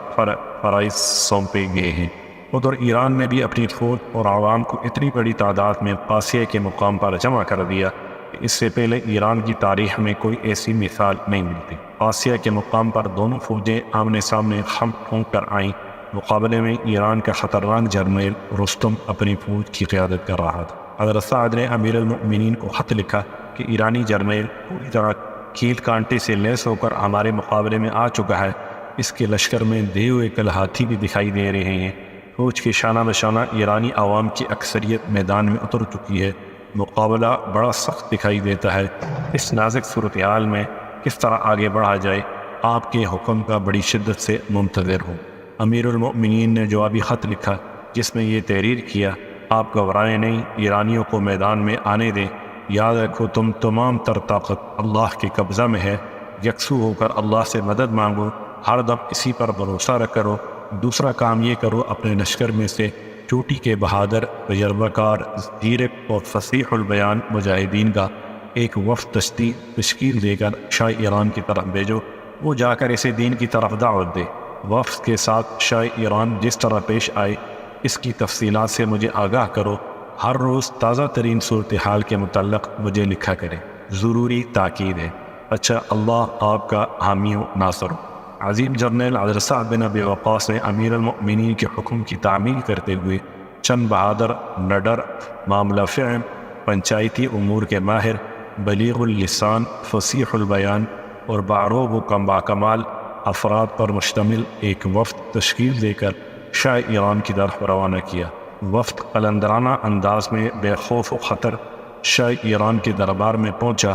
فرائض سونپے گئے ہیں۔ ادھر ایران نے بھی اپنی فوج اور عوام کو اتنی بڑی تعداد میں قادسیہ کے مقام پر جمع کر دیا کہ اس سے پہلے ایران کی تاریخ میں کوئی ایسی مثال نہیں ملتی۔ قادسیہ کے مقام پر دونوں فوجیں آمنے سامنے خم ٹھونک کر آئیں۔ مقابلے میں ایران کا خطرناک جرنیل رستم اپنی فوج کی قیادت کر رہا تھا۔ حضرت سعد نے امیر المؤمنین کو خط لکھا کہ ایرانی جرنیل پوری طرح کیل کانٹے سے لیس ہو کر ہمارے مقابلے میں آ چکا ہے، اس کے لشکر میں دیے ہوئے کل ہاتھی بھی دکھائی دے رہے ہیں۔ فوج کے شانہ بشانہ ایرانی عوام کی اکثریت میدان میں اتر چکی ہے، مقابلہ بڑا سخت دکھائی دیتا ہے۔ اس نازک صورتحال میں کس طرح آگے بڑھا جائے، آپ کے حکم کا بڑی شدت سے منتظر ہوں۔ امیر المؤمنین نے جوابی خط لکھا جس میں یہ تحریر کیا: آپ گھبرائیں نہیں، ایرانیوں کو میدان میں آنے دیں، یاد رکھو تم تمام تر طاقت اللہ کے قبضہ میں ہے، یکسو ہو کر اللہ سے مدد مانگو، ہر دم اسی پر بھروسہ رکھ کرو۔ دوسرا کام یہ کرو، اپنے لشکر میں سے چوٹی کے بہادر، تجربہ کار، زیرک اور فصیح البیان مجاہدین کا ایک وفد تشکیل دے کر شاہ ایران کی طرف بھیجو، وہ جا کر اسے دین کی طرف دعوت دے۔ وفد کے ساتھ شاہ ایران جس طرح پیش آئے اس کی تفصیلات سے مجھے آگاہ کرو، ہر روز تازہ ترین صورتحال کے متعلق مجھے لکھا کرے، ضروری تاکید ہے۔ اچھا، اللہ آپ کا حامی و ناصر ہو۔ عظیم جرنیل حضرت سعد بن ابی وقاص نے امیر المؤمنین کے حکم کی تعمیل کرتے ہوئے چند بہادر، نڈر، معاملہ فہم، پنچایتی امور کے ماہر، بلیغ اللسان، فصیح البیان اور باروب و باکمال افراد پر مشتمل ایک وفد تشکیل دے کر شاہ ایران کی طرف روانہ کیا۔ وفد قلندرانہ انداز میں بے خوف و خطر شاہ ایران کے دربار میں پہنچا۔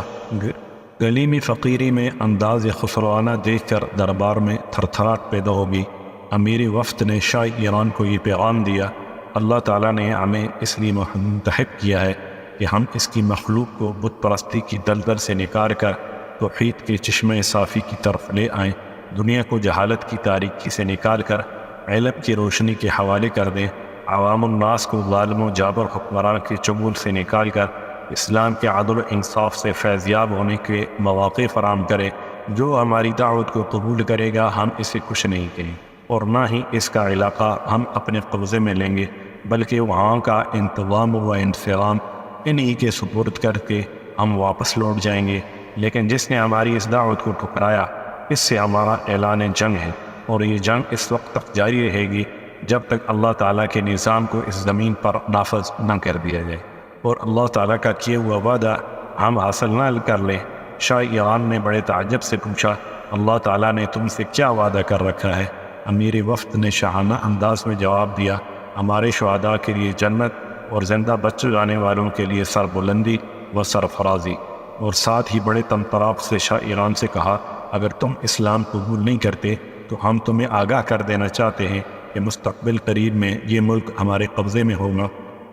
گلیمی فقیری میں انداز خسروانہ دیکھ کر دربار میں تھرتھراہٹ پیدا ہوگی۔ امیر وفد نے شاہ ایران کو یہ پیغام دیا: اللہ تعالیٰ نے ہمیں اس لیے منتخب کیا ہے کہ ہم اس کی مخلوق کو بت پرستی کی دلدل سے نکال کر توحید کے چشمہ صافی کی طرف لے آئیں، دنیا کو جہالت کی تاریکی سے نکال کر علم کی روشنی کے حوالے کر دیں، عوام الناس کو ظالم و جابر حکمران کے چنگل سے نکال کر اسلام کے عدل و انصاف سے فیضیاب ہونے کے مواقع فراہم کریں۔ جو ہماری دعوت کو قبول کرے گا ہم اسے کچھ نہیں کہیں، اور نہ ہی اس کا علاقہ ہم اپنے قبضے میں لیں گے، بلکہ وہاں کا انتظام و انتظام انہی کے سپرد کر کے ہم واپس لوٹ جائیں گے۔ لیکن جس نے ہماری اس دعوت کو ٹھکرایا، اس سے ہمارا اعلان جنگ ہے، اور یہ جنگ اس وقت تک جاری رہے گی جب تک اللہ تعالیٰ کے نظام کو اس زمین پر نافذ نہ کر دیا جائے، اور اللہ تعالیٰ کا کیا ہوا وعدہ ہم حاصل نہ کر لیں۔ شاہ ایران نے بڑے تعجب سے پوچھا: اللہ تعالیٰ نے تم سے کیا وعدہ کر رکھا ہے؟ امیر وفد نے شاہانہ انداز میں جواب دیا، ہمارے شہداء کے لیے جنت اور زندہ بچ جانے والوں کے لیے سربلندی و سرفرازی۔ اور ساتھ ہی بڑے طنطراف سے شاہ ایران سے کہا، اگر تم اسلام قبول نہیں کرتے تو ہم تمہیں آگاہ کر دینا چاہتے ہیں کہ مستقبل قریب میں یہ ملک ہمارے قبضے میں ہوگا،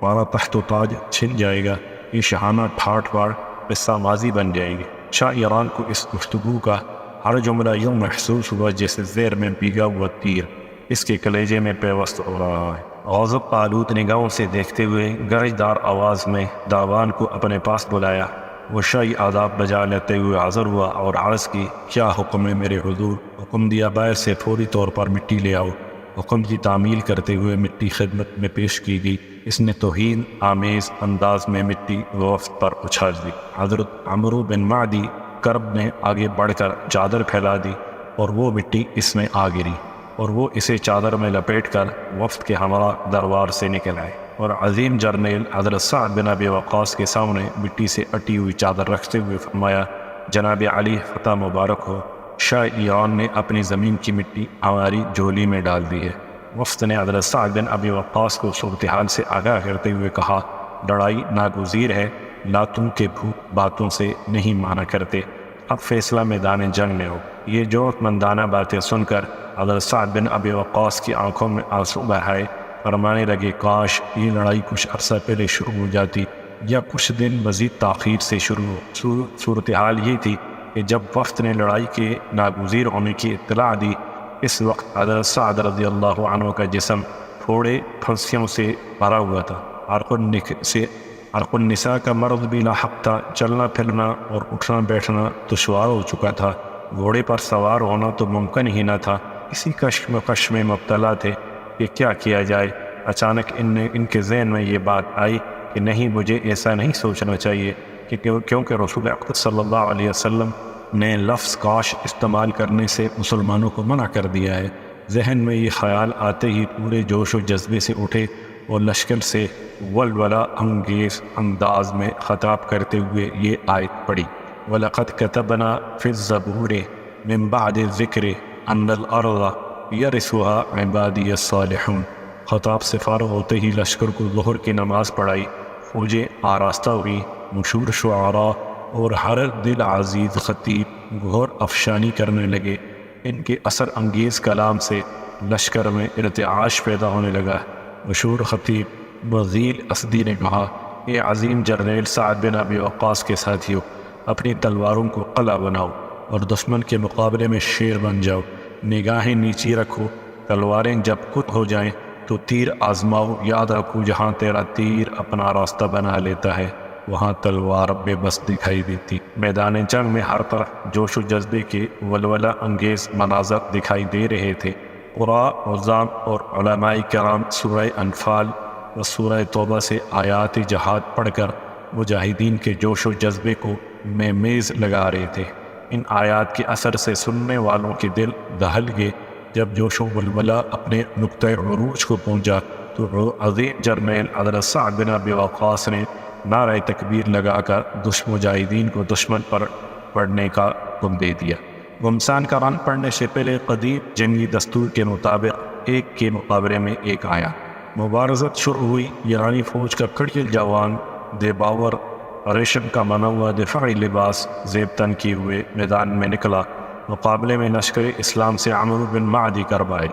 ہمارا تخت و تاج چھن جائے گا، یہ شاہانہ ٹھاٹ باڑ قصہ ماضی بن جائے گی۔ شاہ ایران کو اس گفتگو کا ہر جملہ یوں محسوس ہوا جیسے زیر میں بھیگا ہوا تیر اس کے کلیجے میں پیوست ہو رہا ہے۔ غضب آلود نگاہوں سے دیکھتے ہوئے گرجدار آواز میں داوان کو اپنے پاس بلایا۔ وہ شاہی آداب بجا لیتے ہوئے حاضر ہوا اور عرض کی، کیا حکم ہے میرے حضور؟ حکم دیا باہر سے فوری طور پر مٹی لے آؤ۔ حکم کی تعمیل کرتے ہوئے مٹی خدمت میں پیش کی گئی۔ اس نے توہین آمیز انداز میں مٹی وفد پر اچھال دی۔ حضرت عمرو بن معدی کرب نے آگے بڑھ کر چادر پھیلا دی اور وہ مٹی اس میں آ گری اور وہ اسے چادر میں لپیٹ کر وفد کے ہمراہ دربار سے نکل آئے اور عظیم جرنیل حضرت سعد بن ابی وقاص کے سامنے مٹی سے اٹی ہوئی چادر رکھتے ہوئے فرمایا، جناب علی فتح مبارک ہو، شاہ ایران نے اپنی زمین کی مٹی ہماری جھولی میں ڈال دی ہے۔ وفد نے حضرت سعد بن ابی وقاص کو صورتحال سے آگاہ کرتے ہوئے کہا، لڑائی ناگزیر ہے، لاتوں کے بھوت باتوں سے نہیں مانا کرتے، اب فیصلہ میدان جنگ میں ہو۔ یہ جرأت مندانہ باتیں سن کر حضرت سعد بن ابی وقاص کی آنکھوں میں آنسو بہائے، فرمانے لگے، کاش یہ لڑائی کچھ عرصہ پہلے شروع ہو جاتی یا کچھ دن مزید تاخیر سے شروع ہو۔ صورتحال یہ تھی کہ جب وفد نے لڑائی کے ناگزیر ہونے کی اطلاع دی، اس وقت حضرت سعد رضی اللہ عنہ کا جسم تھوڑے پھنسیوں سے بھرا ہوا تھا۔ عرق النساء کا مرض بھی لاحق تھا، چلنا پھرنا اور اٹھنا بیٹھنا دشوار ہو چکا تھا، گھوڑے پر سوار ہونا تو ممکن ہی نہ تھا۔ اسی کشمکش میں مبتلا تھے کہ کیا کیا جائے۔ اچانک ان کے ذہن میں یہ بات آئی کہ نہیں، مجھے ایسا نہیں سوچنا چاہیے کیونکہ رسول اقدس صلی اللہ علیہ وسلم نے لفظ کاش استعمال کرنے سے مسلمانوں کو منع کر دیا ہے۔ ذہن میں یہ خیال آتے ہی پورے جوش و جذبے سے اٹھے اور لشکر سے ولولہ انگیز انداز میں خطاب کرتے ہوئے یہ آیت پڑھی، وَلَقَدْ كَتَبْنَا فِي الزَّبُورِ مِن بَعْدِ الذِّكْرِ أَنَّ الْأَرْضَ يَرِثُهَا عِبَادِيَ الصَّالِحُونَ۔ خطاب سے فارغ ہوتے ہی لشکر کو ظہر کی نماز پڑھائی، فوجیں آراستہ ہوئی، مشہور شعراء اور ہر دل عزیز خطیب گھور افشانی کرنے لگے۔ ان کے اثر انگیز کلام سے لشکر میں ارتعاش پیدا ہونے لگا۔ مشہور خطیب وزیر اسدی نے کہا، اے عظیم جرنیل سعد بن ابی وقاص کے ساتھیوں، اپنی تلواروں کو قلعہ بناؤ اور دشمن کے مقابلے میں شیر بن جاؤ، نگاہیں نیچی رکھو، تلواریں جب کت ہو جائیں تو تیر آزماؤ، یاد رکھو جہاں تیرا تیر اپنا راستہ بنا لیتا ہے وہاں تلوار بے بس دکھائی دیتی۔ میدان جنگ میں ہر طرف جوش و جذبے کے ولولہ انگیز مناظر دکھائی دے رہے تھے۔ قراء، عظام اور علماء کرام سورہ انفال و سورہ توبہ سے آیات جہاد پڑھ کر مجاہدین کے جوش و جذبے کو میز لگا رہے تھے۔ ان آیات کے اثر سے سننے والوں کے دل دہل گئے۔ جب جوش و ولولہ اپنے نقطۂ عروج کو پہنچا تو عظیم جرنیل حضرت سعد بن ابی وقاص نے نعرہ تکبیر لگا کر مجاہدین کو دشمن پر پڑنے کا حکم دے دیا۔ گھمسان کا رن پڑنے سے پہلے قدیم جنگی دستور کے مطابق ایک کے مقابلے میں ایک آیا۔ مبارزت شروع ہوئی۔ ایرانی فوج کا کڑیل جوان دے باور ریشم کا بنا ہوا دفاعی لباس زیب تن کیے ہوئے میدان میں نکلا۔ مقابلے میں لشکر اسلام سے عمرو بن معدی کرب آئے۔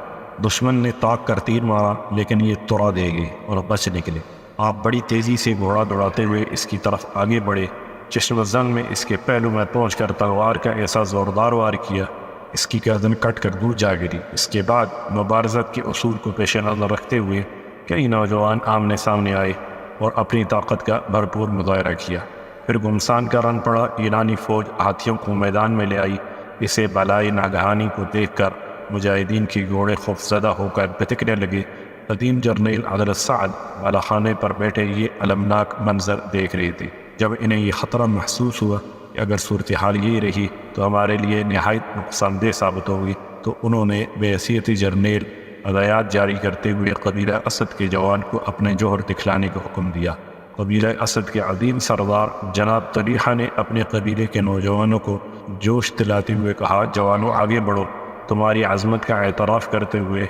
دشمن نے طاق کر تیر مارا لیکن یہ ترا دے گئے اور بچ نکلے۔ آپ بڑی تیزی سے گھوڑا دوڑاتے ہوئے اس کی طرف آگے بڑھے۔ چشم زنگ میں اس کے پہلو میں پہنچ کر تلوار کا ایسا زوردار وار کیا، اس کی گردن کٹ کر دور جا گری۔ اس کے بعد مبارزت کے اصول کو پیش نظر رکھتے ہوئے کئی نوجوان آمنے سامنے آئے اور اپنی طاقت کا بھرپور مظاہرہ کیا۔ پھر گھمسان کا رن پڑا۔ ایرانی فوج ہاتھیوں کو میدان میں لے آئی۔ اسے بالائے ناگہانی کو دیکھ کر مجاہدین کے گھوڑے خوفزدہ ہو کر بتکنے لگے۔ قدیم جرنیل حضرت سعد بالا خانے پر بیٹھے یہ المناک منظر دیکھ رہے تھے۔ جب انہیں یہ خطرہ محسوس ہوا کہ اگر صورتحال یہ رہی تو ہمارے لیے نہایت نقصان دہ ثابت ہوگی، تو انہوں نے بحیثیت جرنیل ہدایات جاری کرتے ہوئے قبیلہ اسد کے جوان کو اپنے جوہر دکھلانے کا حکم دیا۔ قبیلہ اسد کے عظیم سردار جناب طلیحہ نے اپنے قبیلے کے نوجوانوں کو جوش دلاتے ہوئے کہا، جوانوں آگے بڑھو، تمہاری عظمت کا اعتراف کرتے ہوئے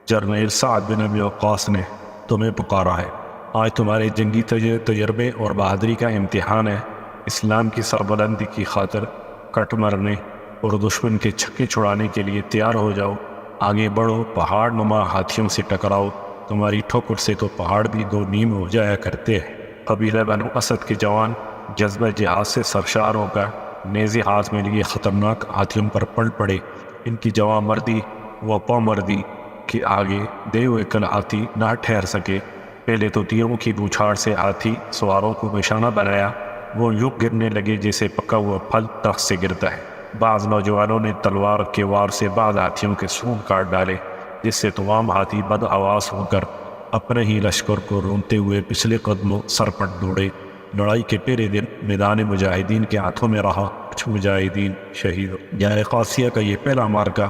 جرنیل سعد بن ابی وقاص نے تمہیں پکارا ہے۔ آج تمہارے جنگی تجربے اور بہادری کا امتحان ہے۔ اسلام کی سربلندی کی خاطر کٹ مرنے اور دشمن کے چھکے چھڑانے کے لیے تیار ہو جاؤ۔ آگے بڑھو، پہاڑ نما ہاتھیوں سے ٹکراؤ، تمہاری ٹھوکر سے تو پہاڑ بھی دو نیم ہو جایا کرتے ہیں۔ قبیلہ بنو اسد کے جوان جذبہ جہاد سے سرشار ہو کر نیزے ہاتھ میں لیے خطرناک ہاتھیوں پر پڑ پڑے۔ ان کی جواں مردی و پامردی کے آگے دے ہوئے کل ہاتھی نہ ٹھہر سکے۔ پہلے تو تیروں کی بوچھاڑ سے ہاتھی سواروں کو نشانہ بنایا، وہ یوں گرنے لگے جیسے پکا ہوا پھل درخت سے گرتا ہے۔ بعض نوجوانوں نے تلوار کے وار سے بعض ہاتھیوں کے سونگ کاٹ ڈالے، جس سے تمام ہاتھی بد حواس ہو کر اپنے ہی لشکر کو رونتے ہوئے پچھلے قدموں سرپٹ دوڑے۔ لڑائی کے پہلے دن میدان مجاہدین کے ہاتھوں میں رہا، کچھ مجاہدین شہید۔ جائے قادسیہ کا یہ پہلا معرکہ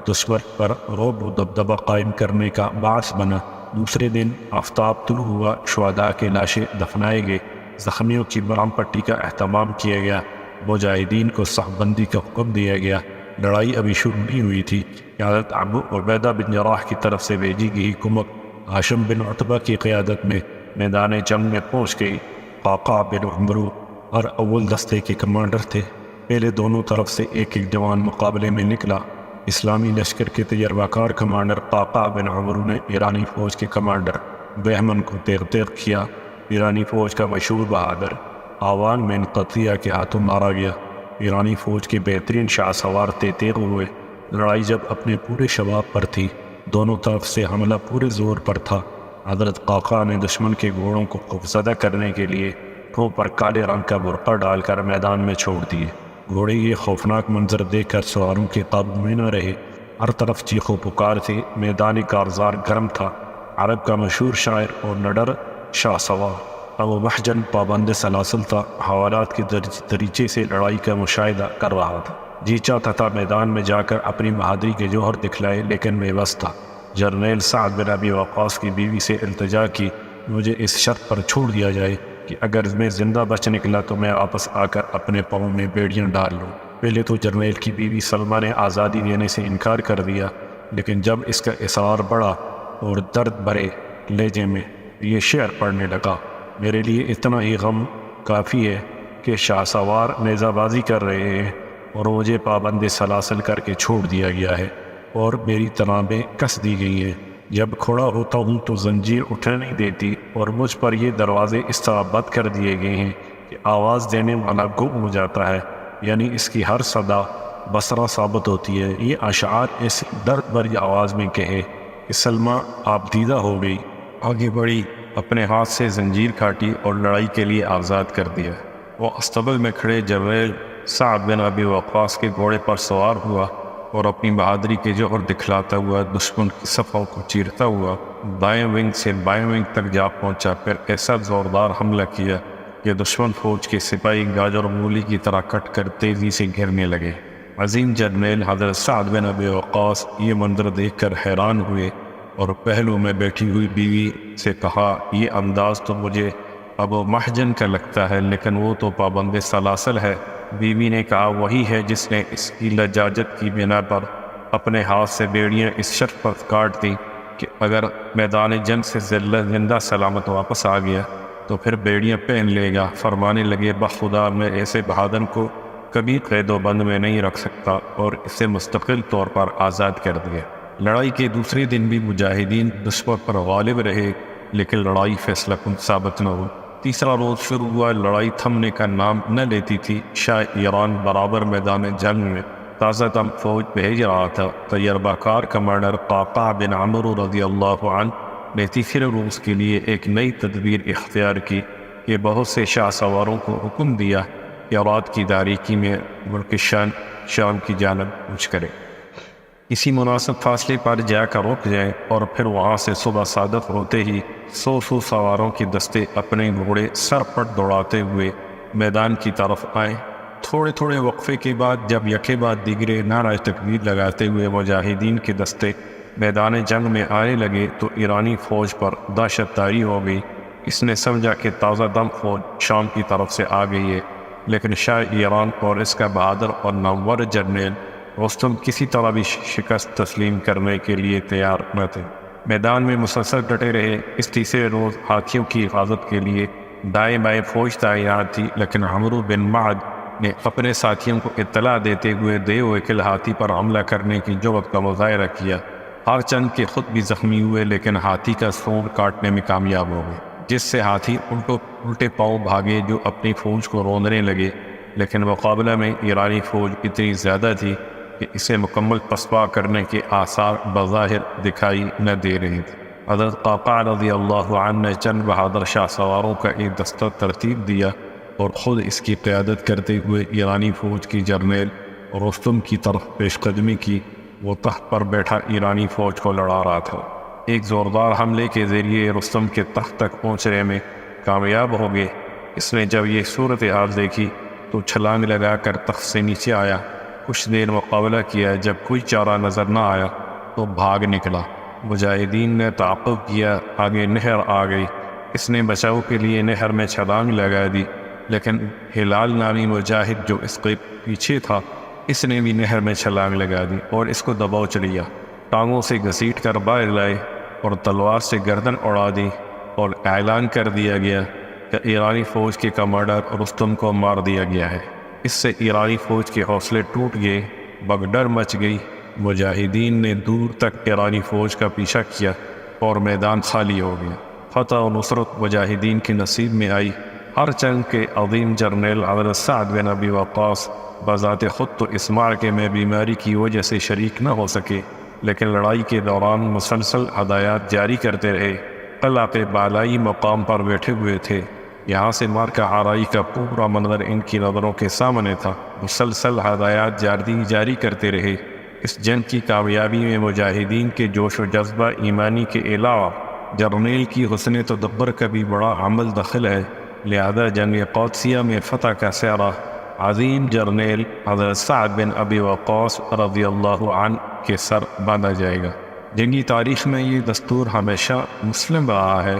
دشمن پر رعب و دبدبہ قائم کرنے کا باعث بنا۔ دوسرے دن آفتاب طلوع ہوا، شہداء کے لاشیں دفنائے گئے، زخمیوں کی مرہم پٹی کا اہتمام کیا گیا، مجاہدین کو صف بندی کا حکم دیا گیا۔ لڑائی ابھی شروع نہیں ہوئی تھی کہ حضرت ابو عبیدہ بن جراح کی طرف سے بھیجی گئی کمک ہاشم بن عتبہ کی قیادت میں میدان جنگ میں پہنچ گئی۔ قعقاع بن عمرو اور اول دستے کے کمانڈر تھے۔ پہلے دونوں طرف سے ایک ایک جوان مقابلے میں نکلا۔ اسلامی لشکر کے تجربہ کار کمانڈر قعقاع بن عمرو نے ایرانی فوج کے کمانڈر بہمن کو تیغ تیغ کیا۔ ایرانی فوج کا مشہور بہادر آوان بن قطیہ کے ہاتھوں مارا گیا۔ ایرانی فوج کے بہترین شاہ سوار تیغ ہوئے۔ لڑائی جب اپنے پورے شباب پر تھی، دونوں طرف سے حملہ پورے زور پر تھا۔ حضرت قعقاع نے دشمن کے گھوڑوں کو خوفزدہ کرنے کے لیے ٹھوں پر کالے رنگ کا برقع ڈال کر میدان میں چھوڑ دیے۔ گھوڑے یہ خوفناک منظر دیکھ کر سواروں کے قابو میں نہ رہے، ہر طرف چیخ و پکار تھی، میدانی کارزار گرم تھا۔ عرب کا مشہور شاعر اور نڈر شاہ سوار ابو محجن پابند سلاسل تھا، حوالات کے دریچے سے لڑائی کا مشاہدہ کر رہا تھا۔ جی چاہتا تھا میدان میں جا کر اپنی بہادری کے جوہر دکھلائے، لیکن بے بس تھا۔ جرنیل سعد بن ابی وقاص کی بیوی سے التجا کی، مجھے اس شرط پر چھوڑ دیا جائے کہ اگر میں زندہ بچ نکلا تو میں واپس آ کر اپنے پاؤں میں بیڑیاں ڈال لوں۔ پہلے تو جرنیل کی بیوی سلمہ نے آزادی دینے سے انکار کر دیا، لیکن جب اس کا اصرار بڑھا اور درد بھرے لہجے میں یہ شعر پڑھنے لگا، میرے لیے اتنا ہی غم کافی ہے کہ شاہ سوار نیزہ بازی کر رہے ہیں اور مجھے پابند سلاسل کر کے چھوڑ دیا گیا ہے اور میری تنابیں کس دی گئی ہیں۔ جب کھڑا ہوتا ہوں تو زنجیر اٹھنے نہیں دیتی اور مجھ پر یہ دروازے اس طرح بند کر دیے گئے ہیں کہ آواز دینے والا گم ہو جاتا ہے، یعنی اس کی ہر صدا بصرہ ثابت ہوتی ہے۔ یہ اشعار اس درد بھری آواز میں کہے کہ سلمہ آپ دیدہ ہو گئی، آگے بڑھی، اپنے ہاتھ سے زنجیر کاٹی اور لڑائی کے لیے آزاد کر دیا۔ وہ استقبل میں کھڑے جرنیل سعد بن ابی وقاص کے گھوڑے پر سوار ہوا اور اپنی بہادری کے جوہر دکھلاتا ہوا دشمن کی صفوں کو چیرتا ہوا دائیں ونگ سے بائیں ونگ تک جا پہنچا۔ پھر ایسا زوردار حملہ کیا کہ دشمن فوج کے سپاہی گاجر مولی کی طرح کٹ کر تیزی سے گھرنے لگے۔ عظیم جرنیل حضرت سعد بن ابی وقاص یہ منظر دیکھ کر حیران ہوئے اور پہلو میں بیٹھی ہوئی بیوی سے کہا، یہ انداز تو مجھے ابو محجن کا لگتا ہے، لیکن وہ تو پابند سلاسل ہے۔ بیوی نے کہا، وہی ہے جس نے اس کی لجاجت کی بنا پر اپنے ہاتھ سے بیڑیاں اس شرط پر کاٹ دیں کہ اگر میدان جنگ سے زندہ سلامت واپس آ گیا تو پھر بیڑیاں پہن لے گا۔ فرمانے لگے، بخدا میں ایسے بہادر کو کبھی قید و بند میں نہیں رکھ سکتا اور اسے مستقل طور پر آزاد کر دیا۔ لڑائی کے دوسرے دن بھی مجاہدین دشمن پر غالب رہے، لیکن لڑائی فیصلہ کن ثابت نہ ہوئی۔ تیسرا روز شروع ہوا، لڑائی تھمنے کا نام نہ لیتی تھی۔ شاہ ایران برابر میدان جنگ میں تازہ دم فوج بھیج رہا تھا۔ تجربہ کار کمانڈر قعقاع بن عمرو رضی اللہ عنہ نے تیسرے روز کے لیے ایک نئی تدبیر اختیار کی کہ بہت سے شاہ سواروں کو حکم دیا کہ رات کی تاریکی میں ملک شام کی جانب کوچ کرے، کسی مناسب فاصلے پر جا کر رک جائیں اور پھر وہاں سے صبح صادق ہوتے ہی 100 سواروں کے دستے اپنے گھوڑے سر پٹ دوڑاتے ہوئے میدان کی طرف آئیں۔ تھوڑے تھوڑے وقفے کے بعد جب یکے بعد دیگرے نعرہ تکبیر لگاتے ہوئے مجاہدین کے دستے میدان جنگ میں آنے لگے تو ایرانی فوج پر دہشت طاری ہو گئی۔ اس نے سمجھا کہ تازہ دم فوج شام کی طرف سے آ گئی ہے۔ لیکن شاہ ایران اور اس کا بہادر اور نامور جرنیل رستم کسی طرح بھی شکست تسلیم کرنے کے لیے تیار نہ تھے۔ میدان میں مسلسل ڈٹے رہے۔ اس تیسرے روز ہاتھیوں کی حفاظت کے لیے دائیں بائیں فوج تعینات تھی، لیکن عمرو بن معد نے اپنے ساتھیوں کو اطلاع دیتے ہوئے دیو وکل ہاتھی پر حملہ کرنے کی جرأت کا مظاہرہ کیا۔ ہر چند کے خود بھی زخمی ہوئے، لیکن ہاتھی کا سونڈ کاٹنے میں کامیاب ہو گئے، جس سے ہاتھی الٹے پاؤں بھاگے جو اپنی فوج کو روندنے لگے، لیکن مقابلہ میں ایرانی فوج اتنی زیادہ تھی کہ اسے مکمل پسپا کرنے کے آثار بظاہر دکھائی نہ دے رہے تھے۔ حضرت قعقاع رضی اللہ عنہ نے چند بہادر شاہ سواروں کا ایک دستہ ترتیب دیا اور خود اس کی قیادت کرتے ہوئے ایرانی فوج کی جرنیل رستم کی طرف پیش قدمی کی۔ وہ تخت پر بیٹھا ایرانی فوج کو لڑا رہا تھا۔ ایک زوردار حملے کے ذریعے رستم کے تخت تک پہنچنے میں کامیاب ہو گئے۔ اس نے جب یہ صورتحال دیکھی تو چھلانگ لگا کر تخت سے نیچے آیا۔ کچھ دیر مقابلہ کیا، جب کوئی چارہ نظر نہ آیا تو بھاگ نکلا۔ مجاہدین نے تعاقب کیا، آگے نہر آ گئی۔ اس نے بچاؤ کے لیے نہر میں چھلانگ لگا دی، لیکن ہلال نامی مجاہد جو اس کے پیچھے تھا، اس نے بھی نہر میں چھلانگ لگا دی اور اس کو دبوچ لیا۔ ٹانگوں سے گھسیٹ کر باہر لائے اور تلوار سے گردن اڑا دی اور اعلان کر دیا گیا کہ ایرانی فوج کے کمانڈر رستم کو مار دیا گیا ہے۔ اس سے ایرانی فوج کے حوصلے ٹوٹ گئے، بگڈر مچ گئی۔ مجاہدین نے دور تک ایرانی فوج کا پیچھا کیا اور میدان خالی ہو گیا۔ فتح و نصرت مجاہدین کے نصیب میں آئی۔ ہر جنگ کے عظیم جرنیل حضرت سعد بن ابی وقاص بذات خود تو اس معرکے میں بیماری کی وجہ سے شریک نہ ہو سکے، لیکن لڑائی کے دوران مسلسل ہدایات جاری کرتے رہے۔ قلعہ کے بالائی مقام پر بیٹھے ہوئے تھے۔ یہاں سے مارکہ آرائی کا پورا منظر ان کی نظروں کے سامنے تھا۔ مسلسل ہدایات جاری کرتے رہے۔ اس جنگ کی کامیابی میں مجاہدین کے جوش و جذبہ ایمانی کے علاوہ جرنیل کی حسن تدبر کا بھی بڑا عمل دخل ہے، لہذا جنگ قادسیہ میں فتح کا سہرا عظیم جرنیل حضرت سعد بن ابی وقاص رضی اللہ عنہ کے سر باندھا جائے گا۔ جنگی تاریخ میں یہ دستور ہمیشہ مسلم رہا ہے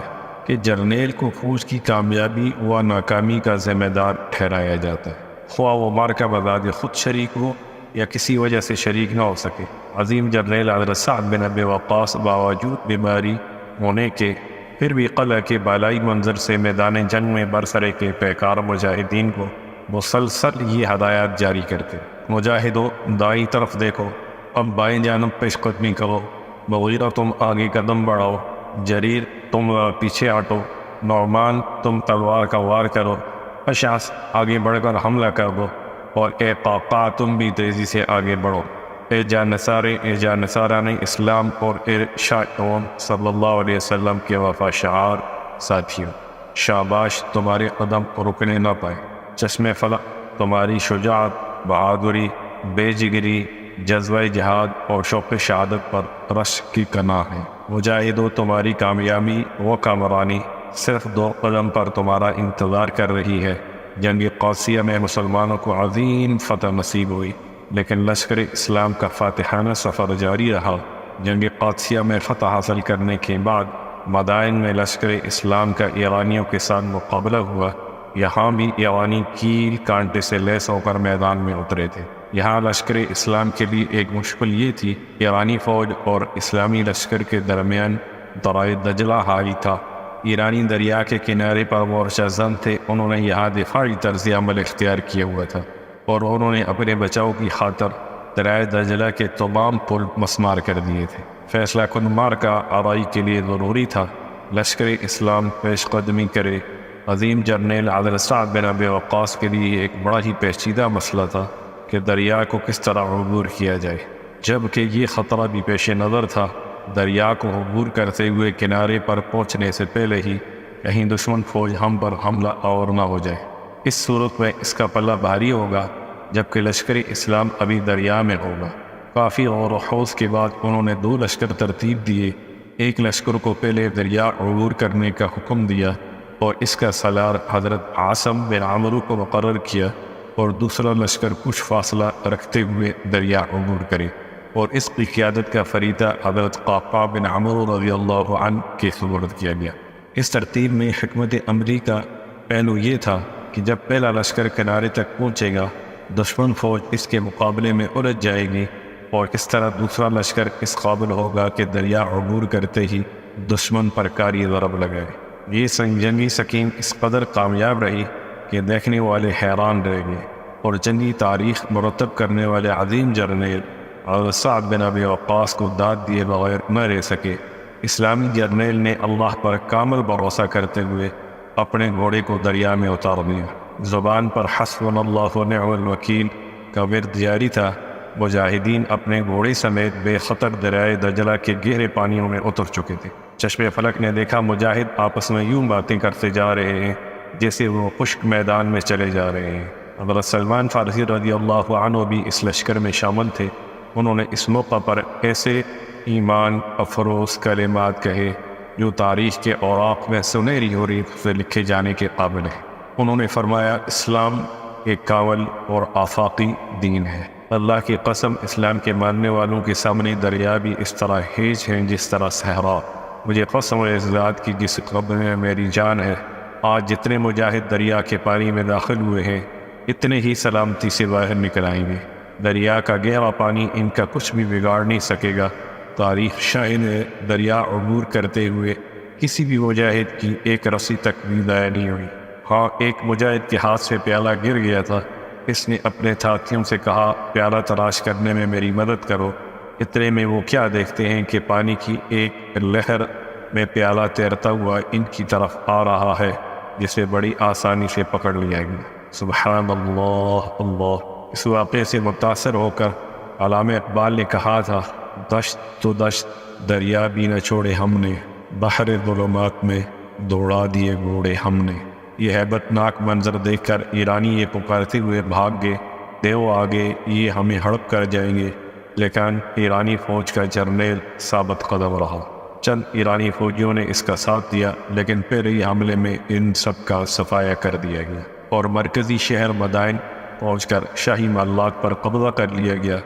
کہ جرنیل کو فوج کی کامیابی و ناکامی کا ذمہ دار ٹھہرایا جاتا ہے، خواہ وہ مارکہ بذات خود شریک ہو یا کسی وجہ سے شریک نہ ہو سکے۔ عظیم جرنیل حضرت سعد بن ابی وقاص باوجود بیماری ہونے کے پھر بھی قلعہ کے بالائی منظر سے میدان جنگ میں برسرے کے پیکار مجاہدین کو مسلسل یہ ہدایات جاری کرتے: مجاہدوں، دائیں طرف دیکھو، اب بائیں جانب پیش قدمی کرو، مغیرہ تم آگے قدم بڑھاؤ، جریر تم پیچھے ہٹو، نعمان تم تلوار کا وار کرو، اشعث آگے بڑھ کر حملہ کر دو، اور اے قعقاع تم بھی تیزی سے آگے بڑھو۔ اے جانصارے، اے جانصاران اسلام اور اے شاہدون صلی اللہ علیہ وسلم کے وفا شعار ساتھیوں، شاباش تمہارے قدم رکنے نہ پائے۔ چشم فلک تمہاری شجاعت، بہادری، بے جگری، جذبہ جہاد اور شوق شہادت پر رشک کی کنا ہے۔ مجاہدوں، تمہاری کامیابی و کامرانی صرف 2 قدم پر تمہارا انتظار کر رہی ہے۔ جنگ قادسیہ میں مسلمانوں کو عظیم فتح نصیب ہوئی، لیکن لشکر اسلام کا فاتحانہ سفر جاری رہا۔ جنگ قادسیہ میں فتح حاصل کرنے کے بعد مدائن میں لشکر اسلام کا ایرانیوں کے ساتھ مقابلہ ہوا۔ یہاں بھی ایرانی کیل کانٹے سے لیس ہو کر میدان میں اترے تھے۔ یہاں لشکر اسلام کے لیے ایک مشکل یہ تھی، ایرانی فوج اور اسلامی لشکر کے درمیان درائے دجلہ حاوی تھا۔ ایرانی دریا کے کنارے پر مورچہ زن تھے، انہوں نے یہاں دفاعی طرز عمل اختیار کیا ہوا تھا، اور انہوں نے اپنے بچاؤ کی خاطر درائے دجلہ کے تمام پل مسمار کر دیے تھے۔ فیصلہ کن مارکہ آرائی کے لیے ضروری تھا۔ لشکر اسلام پیش قدمی کرے۔ عظیم جرنیل حضرت سعد بن ابی وقاص کے لیے ایک بڑا ہی پیچیدہ مسئلہ تھا کہ دریا کو کس طرح عبور کیا جائے، جبکہ یہ خطرہ بھی پیش نظر تھا دریا کو عبور کرتے ہوئے کنارے پر پہنچنے سے پہلے ہی کہیں دشمن فوج ہم پر حملہ آور نہ ہو جائے۔ اس صورت میں اس کا پلہ بھاری ہوگا، جبکہ لشکر اسلام ابھی دریا میں ہوگا۔ کافی غور و خوض کے بعد انہوں نے 2 لشکر ترتیب دیے۔ ایک لشکر کو پہلے دریا عبور کرنے کا حکم دیا اور اس کا سالار حضرت عاصم بن عمرو کو مقرر کیا، اور دوسرا لشکر کچھ فاصلہ رکھتے ہوئے دریا عبور کرے، اور اس کی قیادت کا فریضہ حضرت قعقاع بن عمرو رضی اللہ عنہ کے سپرد کیا گیا۔ اس ترتیب میں حکمت عملی کا پہلو یہ تھا کہ جب پہلا لشکر کنارے تک پہنچے گا دشمن فوج اس کے مقابلے میں الجھ جائے گی، اور اس طرح دوسرا لشکر اس قابل ہوگا کہ دریا عبور کرتے ہی دشمن پر کاری ضرب لگائے۔ یہ جنگی سکیم اس قدر کامیاب رہی کہ دیکھنے والے حیران رہ گئے، اور جنگی تاریخ مرتب کرنے والے عظیم جرنیل اور سعد بن ابی وقاص کو داد دیے بغیر نہ رہ سکے۔ اسلامی جرنیل نے اللہ پر کامل بھروسہ کرتے ہوئے اپنے گھوڑے کو دریا میں اتار دیا۔ زبان پر حسبنا اللہ و نعم الوکیل کا ورد جاری تھا۔ مجاہدین اپنے گھوڑے سمیت بے خطر دریائے دجلہ کے گہرے پانیوں میں اتر چکے تھے۔ چشم فلک نے دیکھا مجاہد آپس میں یوں باتیں کرتے جا رہے ہیں جیسے وہ خشک میدان میں چلے جا رہے ہیں۔ حضرت سلمان فارسی رضی اللہ عنہ بھی اس لشکر میں شامل تھے۔ انہوں نے اس موقع پر ایسے ایمان افروز کلمات کہے جو تاریخ کے اوراق میں سنہری حروف سے لکھے جانے کے قابل ہیں۔ انہوں نے فرمایا، اسلام ایک کامل اور آفاقی دین ہے۔ اللہ کی قسم، اسلام کے ماننے والوں کے سامنے دریا بھی اس طرح ہیج ہیں جس طرح صحرا۔ مجھے قسم ہے اس ذات کی جس قبر میں میری جان ہے، آج جتنے مجاہد دریا کے پانی میں داخل ہوئے ہیں اتنے ہی سلامتی سے باہر نکل آئیں گے۔ دریا کا گہرا پانی ان کا کچھ بھی بگاڑ نہیں سکے گا۔ تاریخ شاہد ہے، دریا عبور کرتے ہوئے کسی بھی مجاہد کی ایک رسی تک بھی ضائع نہیں ہوئی۔ ہاں، ایک مجاہد کے ہاتھ سے پیالہ گر گیا تھا۔ اس نے اپنے ساتھیوں سے کہا، پیالہ تلاش کرنے میں میری مدد کرو۔ اتنے میں وہ کیا دیکھتے ہیں کہ پانی کی ایک لہر میں پیالہ تیرتا ہوا ان کی طرف آ رہا ہے، جسے بڑی آسانی سے پکڑ لیا گیا۔ سبحان اللہ اللہ۔ اس واقعے سے متاثر ہو کر علامہ اقبال نے کہا تھا، دشت تو دشت دریا بھی نہ چھوڑے ہم نے، بحر ظلمات میں دوڑا دیے گھوڑے ہم نے۔ یہ ہیبت ناک منظر دیکھ کر ایرانی یہ پکارتے ہوئے بھاگ گئے، دیو آگے یہ ہمیں ہڑپ کر جائیں گے، لیکن ایرانی فوج کا جرنیل ثابت قدم رہا۔ چند ایرانی فوجیوں نے اس کا ساتھ دیا، لیکن پھر ہی حملے میں ان سب کا صفایا کر دیا گیا اور مرکزی شہر مدائن پہنچ کر شاہی محلات پر قبضہ کر لیا گیا۔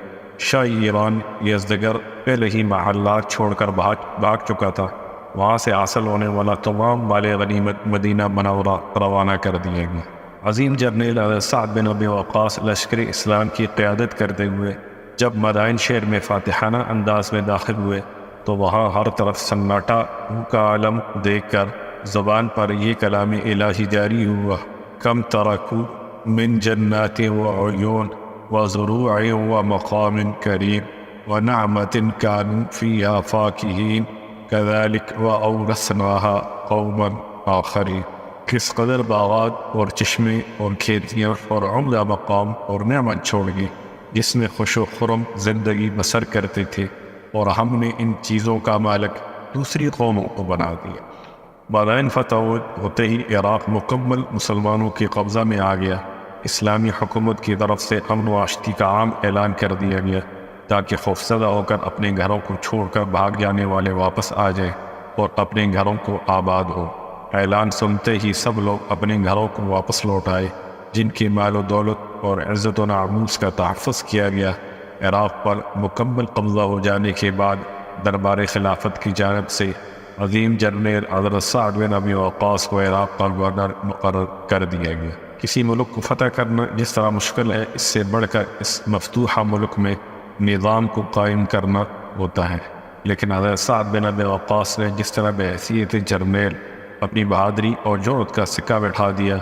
شاہی ایران یزدگر پہلے ہی محلات چھوڑ کر بھاگ چکا تھا۔ وہاں سے حاصل ہونے والا تمام مال غنیمت مدینہ منورہ روانہ کر دیا گیا۔ عظیم جرنیل سعد بن ابی وقاص لشکر اسلام کی قیادت کرتے ہوئے جب مدائن شہر میں فاتحانہ انداز میں داخل ہوئے تو وہاں ہر طرف سناٹا کا عالم دیکھ کر زبان پر یہ کلام الہی جاری ہوا، کم ترکو من جنات و عیون و زروع و مقام کریم و نعمت کانوا فیہا فاکہین کذالک و اورثناها قوما آخرین۔ کس قدر باغات اور چشمے اور کھیتیاں اور عمدہ مقام اور نعمت چھوڑ گئی جس میں خوش و خرم زندگی بسر کرتے تھے، اور ہم نے ان چیزوں کا مالک دوسری قوموں کو بنا دیا۔ مدائن فتح ہوتے ہی عراق مکمل مسلمانوں کے قبضہ میں آ گیا۔ اسلامی حکومت کی طرف سے امن و آشتی کا عام اعلان کر دیا گیا تاکہ خوفزدہ ہو کر اپنے گھروں کو چھوڑ کر بھاگ جانے والے واپس آ جائیں اور اپنے گھروں کو آباد ہو۔ اعلان سنتے ہی سب لوگ اپنے گھروں کو واپس لوٹ آئے۔ جن کی مال و دولت اور عزت و ناموس کا تحفظ کیا گیا۔ عراق پر مکمل قبضہ ہو جانے کے بعد دربار خلافت کی جانب سے عظیم جرنیل حضرت سعد بن ابی وقاص کو عراق کا گورنر مقرر کر دیا گیا۔ کسی ملک کو فتح کرنا جس طرح مشکل ہے، اس سے بڑھ کر اس مفتوحہ ملک میں نظام کو قائم کرنا ہوتا ہے، لیکن حضرت سعد بن ابی وقاص نے جس طرح بحیثیت جرنیل اپنی بہادری اور جرأت کا سکہ بٹھا دیا،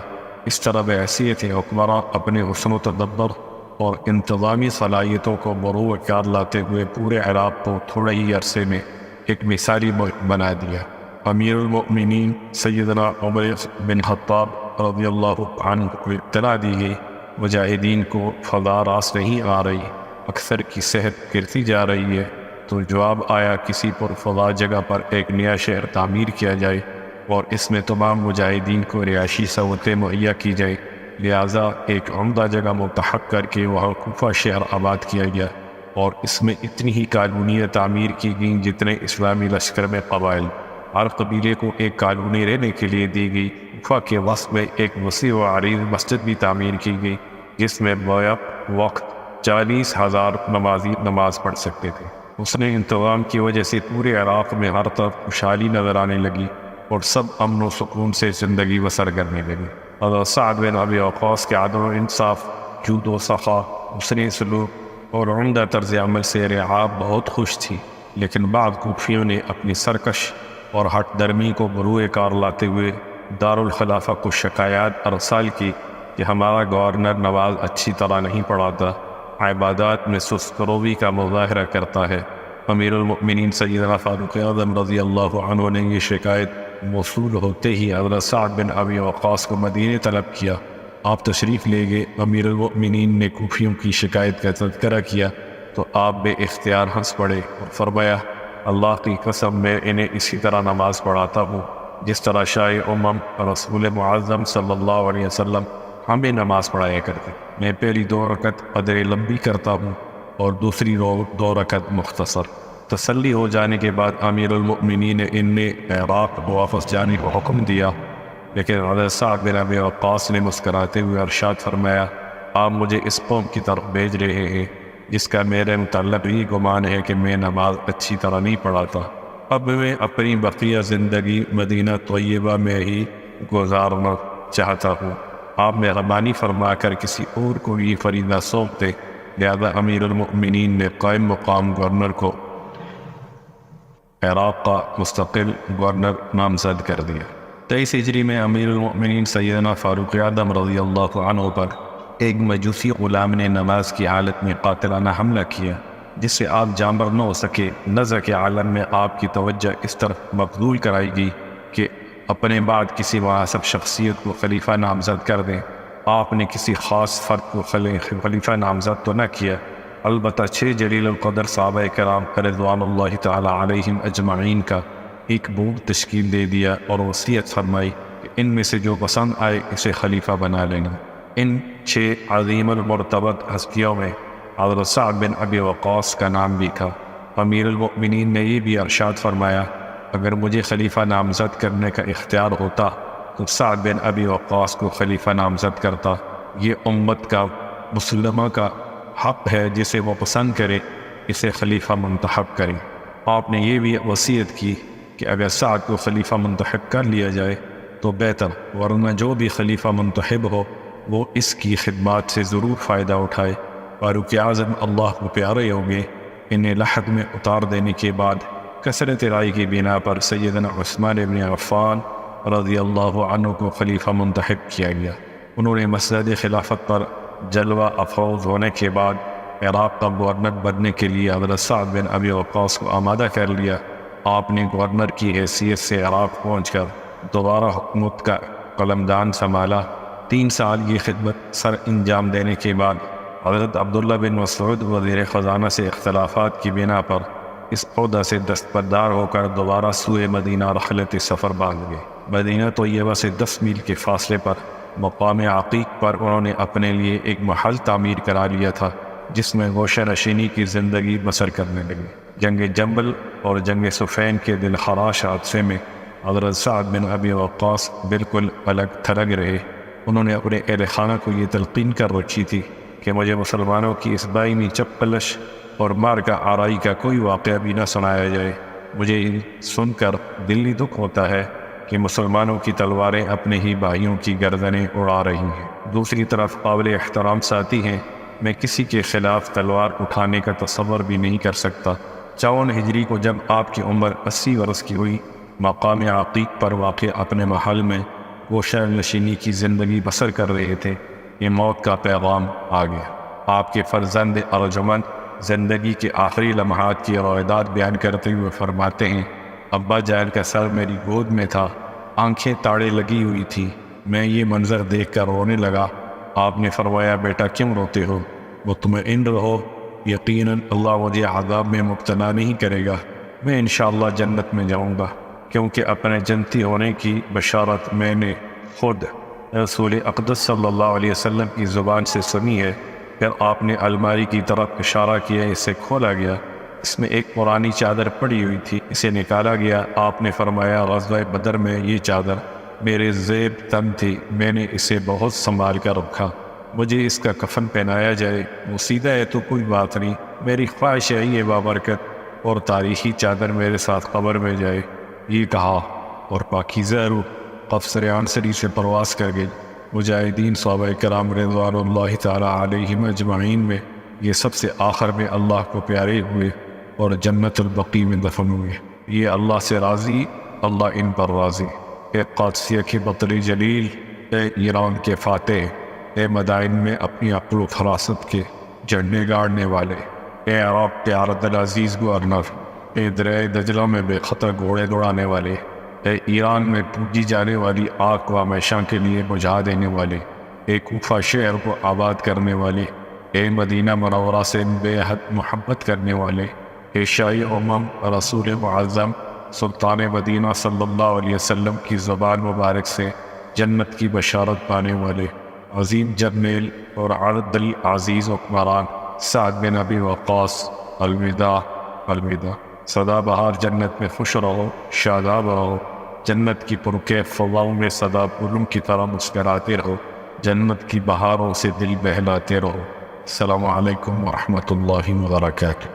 اس طرح بحیثیت حکمراں اپنے حسن و تدبر اور انتظامی صلاحیتوں کو بروئے کار لاتے ہوئے پورے عراق کو تھوڑے ہی عرصے میں ایک مثالی ملک بنا دیا۔ امیر المؤمنین سیدنا عمر بن خطاب رضی اللہ عنہ کو اطلاع دی گئی مجاہدین کو فضا راس نہیں آ رہی، اکثر کی صحت گرتی جا رہی ہے، تو جواب آیا کسی پر فضا جگہ پر ایک نیا شہر تعمیر کیا جائے اور اس میں تمام مجاہدین کو رہائشی سہولتیں مہیا کی جائے۔ لہٰذا ایک عمدہ جگہ متحق کر کے وہاں کوفہ شہر آباد کیا گیا اور اس میں اتنی ہی کالونیاں تعمیر کی گئیں جتنے اسلامی لشکر میں قبائل۔ ہر قبیلے کو ایک کالونی رہنے کے لیے دی گئی۔ کوفہ کے وسط میں ایک وسیع و عریض مسجد بھی تعمیر کی گئی جس میں بیک وقت 40,000 نمازی نماز پڑھ سکتے تھے۔ اس نے انتظام کی وجہ سے پورے عراق میں ہر طرف خوشحالی نظر آنے لگی اور سب امن و سکون سے زندگی بسر کرنے لگے۔ حضرت سعد بن ابی وقاص کے عدل و انصاف، جود و سخا، حسن سلوک اور عمدہ طرز عمل سے رعاب بہت خوش تھی، لیکن بعض کوفیوں نے اپنی سرکش اور ہٹ درمی کو بروئے کار لاتے ہوئے دارالخلافہ کو شکایات ارسال کی کہ ہمارا گورنر نواز اچھی طرح نہیں پڑھاتا، عبادات میں سست روی کا مظاہرہ کرتا ہے۔ امیر المؤمنین سیدنا فاروق اعظم رضی اللہ عنہ نے یہ شکایت موصول ہوتے ہی حضرت سعد بن ابی وقاص کو مدینے طلب کیا۔ آپ تشریف لے گئے۔ امیر المؤمنین نے کوفیوں کی شکایت کا تذکرہ کیا تو آپ بے اختیار ہنس پڑے اور فرمایا، اللہ کی قسم میں انہیں اسی طرح نماز پڑھاتا ہوں جس طرح شاہ امم رسول معظم صلی اللہ علیہ وسلم ہمیں نماز پڑھایا کرتے۔ میں پہلی 2 رکعت قدر لمبی کرتا ہوں اور دوسری 2 رکعت مختصر۔ تسلی ہو جانے کے بعد امیر المؤمنین نے ان نے عراق واپس جانے کو حکم دیا، لیکن حضرت سعد بن ابی وقاص نے مسکراتے ہوئے ارشاد فرمایا، آپ مجھے اس قوم کی طرف بھیج رہے ہیں جس کا میرے متعلق یہ گمان ہے کہ میں نماز اچھی طرح نہیں پڑھاتا۔ اب میں اپنی بقیہ زندگی مدینہ طیبہ میں ہی گزارنا چاہتا ہوں، آپ مہربانی فرما کر کسی اور کو یہ فریضہ سونپ دے۔ لہذا امیر المؤمنین نے قائم مقام گورنر کو عراق کا مستقل گورنر نامزد کر دیا۔ 23 ہجری میں امیر المؤمنین سیدنا فاروق اعظم رضی اللہ عنہ پر ایک مجوسی غلام نے نماز کی حالت میں قاتلانہ حملہ کیا، جس سے آپ جانبر نہ ہو سکے۔ نزع کے عالم میں آپ کی توجہ اس طرف مبذول کرائی گئی کہ اپنے بعد کسی مناسب شخصیت کو خلیفہ نامزد کر دیں۔ آپ نے کسی خاص فرد کو خلیفہ نامزد تو نہ کیا، البتہ 6 جلیل القدر صحابہ کرام رضوان اللہ تعالی علیہم اجمعین کا ایک بورڈ تشکیل دے دیا اور وصیت فرمائی کہ ان میں سے جو پسند آئے اسے خلیفہ بنا لینا۔ ان 6 عظیم المرتبت ہستیوں میں حضرت سعد بن ابی وقاص کا نام بھی تھا۔ امیر المؤمنین نے یہ بھی ارشاد فرمایا، اگر مجھے خلیفہ نامزد کرنے کا اختیار ہوتا تو سعد بن ابی وقاص کو خلیفہ نامزد کرتا۔ یہ امت کا مسلمہ کا حق ہے، جسے وہ پسند کرے اسے خلیفہ منتخب کرے۔ آپ نے یہ بھی وصیت کی کہ اگر سعد کو خلیفہ منتخب کر لیا جائے تو بہتر، ورنہ جو بھی خلیفہ منتخب ہو وہ اس کی خدمات سے ضرور فائدہ اٹھائے۔ فاروق اعظم اللہ کو پیارے ہوں گے، انہیں لحد میں اتار دینے کے بعد کثرت رائے کی بنا پر سیدنا عثمان بن عفان رضی اللہ عنہ کو خلیفہ منتخب کیا گیا۔ انہوں نے مسند خلافت پر جلوہ افروز ہونے کے بعد عراق کا گورنر بننے کے لیے حضرت سعد بن ابی وقاص کو آمادہ کر لیا۔ آپ نے گورنر کی حیثیت سے عراق پہنچ کر دوبارہ حکومت کا قلمدان سنبھالا۔ 3 سال یہ خدمت سر انجام دینے کے بعد حضرت عبداللہ بن مسعود وزیر خزانہ سے اختلافات کی بنا پر اس عہدہ سے دستبردار ہو کر دوبارہ سوئے مدینہ رحلت سفر باندھ گئے۔ مدینہ طیبہ سے 10 میل کے فاصلے پر مقام عقیق پر انہوں نے اپنے لیے ایک محل تعمیر کرا لیا تھا، جس میں گوشہ نشینی کی زندگی بسر کرنے لگے۔ جنگ جمل اور جنگ صفین کے دل خراش حادثے میں حضرت سعد بن ابی وقاص بالکل الگ تھلگ رہے۔ انہوں نے اپنے اہل خانہ کو یہ تلقین کر رکھی تھی کہ مجھے مسلمانوں کی اس دائمی چپلش اور مار کا آرائی کا کوئی واقعہ بھی نہ سنایا جائے۔ مجھے سن کر دلی دکھ ہوتا ہے کہ مسلمانوں کی تلواریں اپنے ہی بھائیوں کی گردنیں اڑا رہی ہیں۔ دوسری طرف قابل احترام ساتھی ہیں، میں کسی کے خلاف تلوار اٹھانے کا تصور بھی نہیں کر سکتا۔ 54 ہجری کو جب آپ کی عمر 80 برس کی ہوئی، مقام عقیق پر واقع اپنے محل میں گوشہ نشینی کی زندگی بسر کر رہے تھے، یہ موت کا پیغام آ گیا۔ آپ کے فرزند ارجمند زندگی کے آخری لمحات کی روایات بیان کرتے ہوئے فرماتے ہیں، ابا جان کا سر میری گود میں تھا، آنکھیں تاڑے لگی ہوئی تھی، میں یہ منظر دیکھ کر رونے لگا۔ آپ نے فرمایا، بیٹا کیوں روتے ہو؟ مطمئن رہو، یقیناً اللہ مجھے عذاب میں مبتلا نہیں کرے گا، میں انشاءاللہ جنت میں جاؤں گا، کیونکہ اپنے جنتی ہونے کی بشارت میں نے خود رسول اقدس صلی اللہ علیہ وسلم کی زبان سے سنی ہے۔ پھر آپ نے الماری کی طرف اشارہ کیا، اسے کھولا گیا، اس میں ایک پرانی چادر پڑی ہوئی تھی، اسے نکالا گیا۔ آپ نے فرمایا، غزوہ بدر میں یہ چادر میرے زیب تن تھی، میں نے اسے بہت سنبھال کر رکھا، مجھے اس کا کفن پہنایا جائے، وہ سیدھا ہے تو کوئی بات نہیں، میری خواہش ہے یہ بابرکت اور تاریخی چادر میرے ساتھ قبر میں جائے۔ یہ کہا اور پاکیزہ روح قفصر عنصری سے پرواز کر گئی۔ مجاہدین صحابہ کرام رضوان اللہ تعالیٰ علیہم اجمعین میں یہ سب سے آخر میں اللہ کو پیارے ہوئے اور جنت البقیع میں دفن ہوئے۔ یہ اللہ سے راضی، اللہ ان پر راضی۔ اے قادسیہ کے بطل جلیل، اے ایران کے فاتح، اے مدائن میں اپنی عقل و فراست کے جھنڈے گاڑنے والے، اے عراق کے عرض العزیز گورنر، اے دریائے دجلہ میں بے خطر گھوڑے دوڑانے والے، اے ایران میں پوجی جانے والی آگ و ہمیشہ کے لیے بجھا دینے والے، اے کوفہ شہر کو آباد کرنے والے، اے مدینہ منورہ سے بے حد محبت کرنے والے، اے شاہی امم رسول معظم سلطان مدینہ صلی اللہ علیہ وسلم کی زبان مبارک سے جنت کی بشارت پانے والے، عظیم جرنیل اور عرض العزیز حکمران سعد بن ابی وقاص، الوداع الوداع۔ سدا بہار جنت میں خوش رہو، شاداب رہو، جنت کی پرکیف فضاؤں میں سدا پھولوں کی طرح مسکراتے رہو، جنت کی بہاروں سے دل بہلاتے رہو۔ السلام علیکم ورحمۃ اللہ وبرکاتہ۔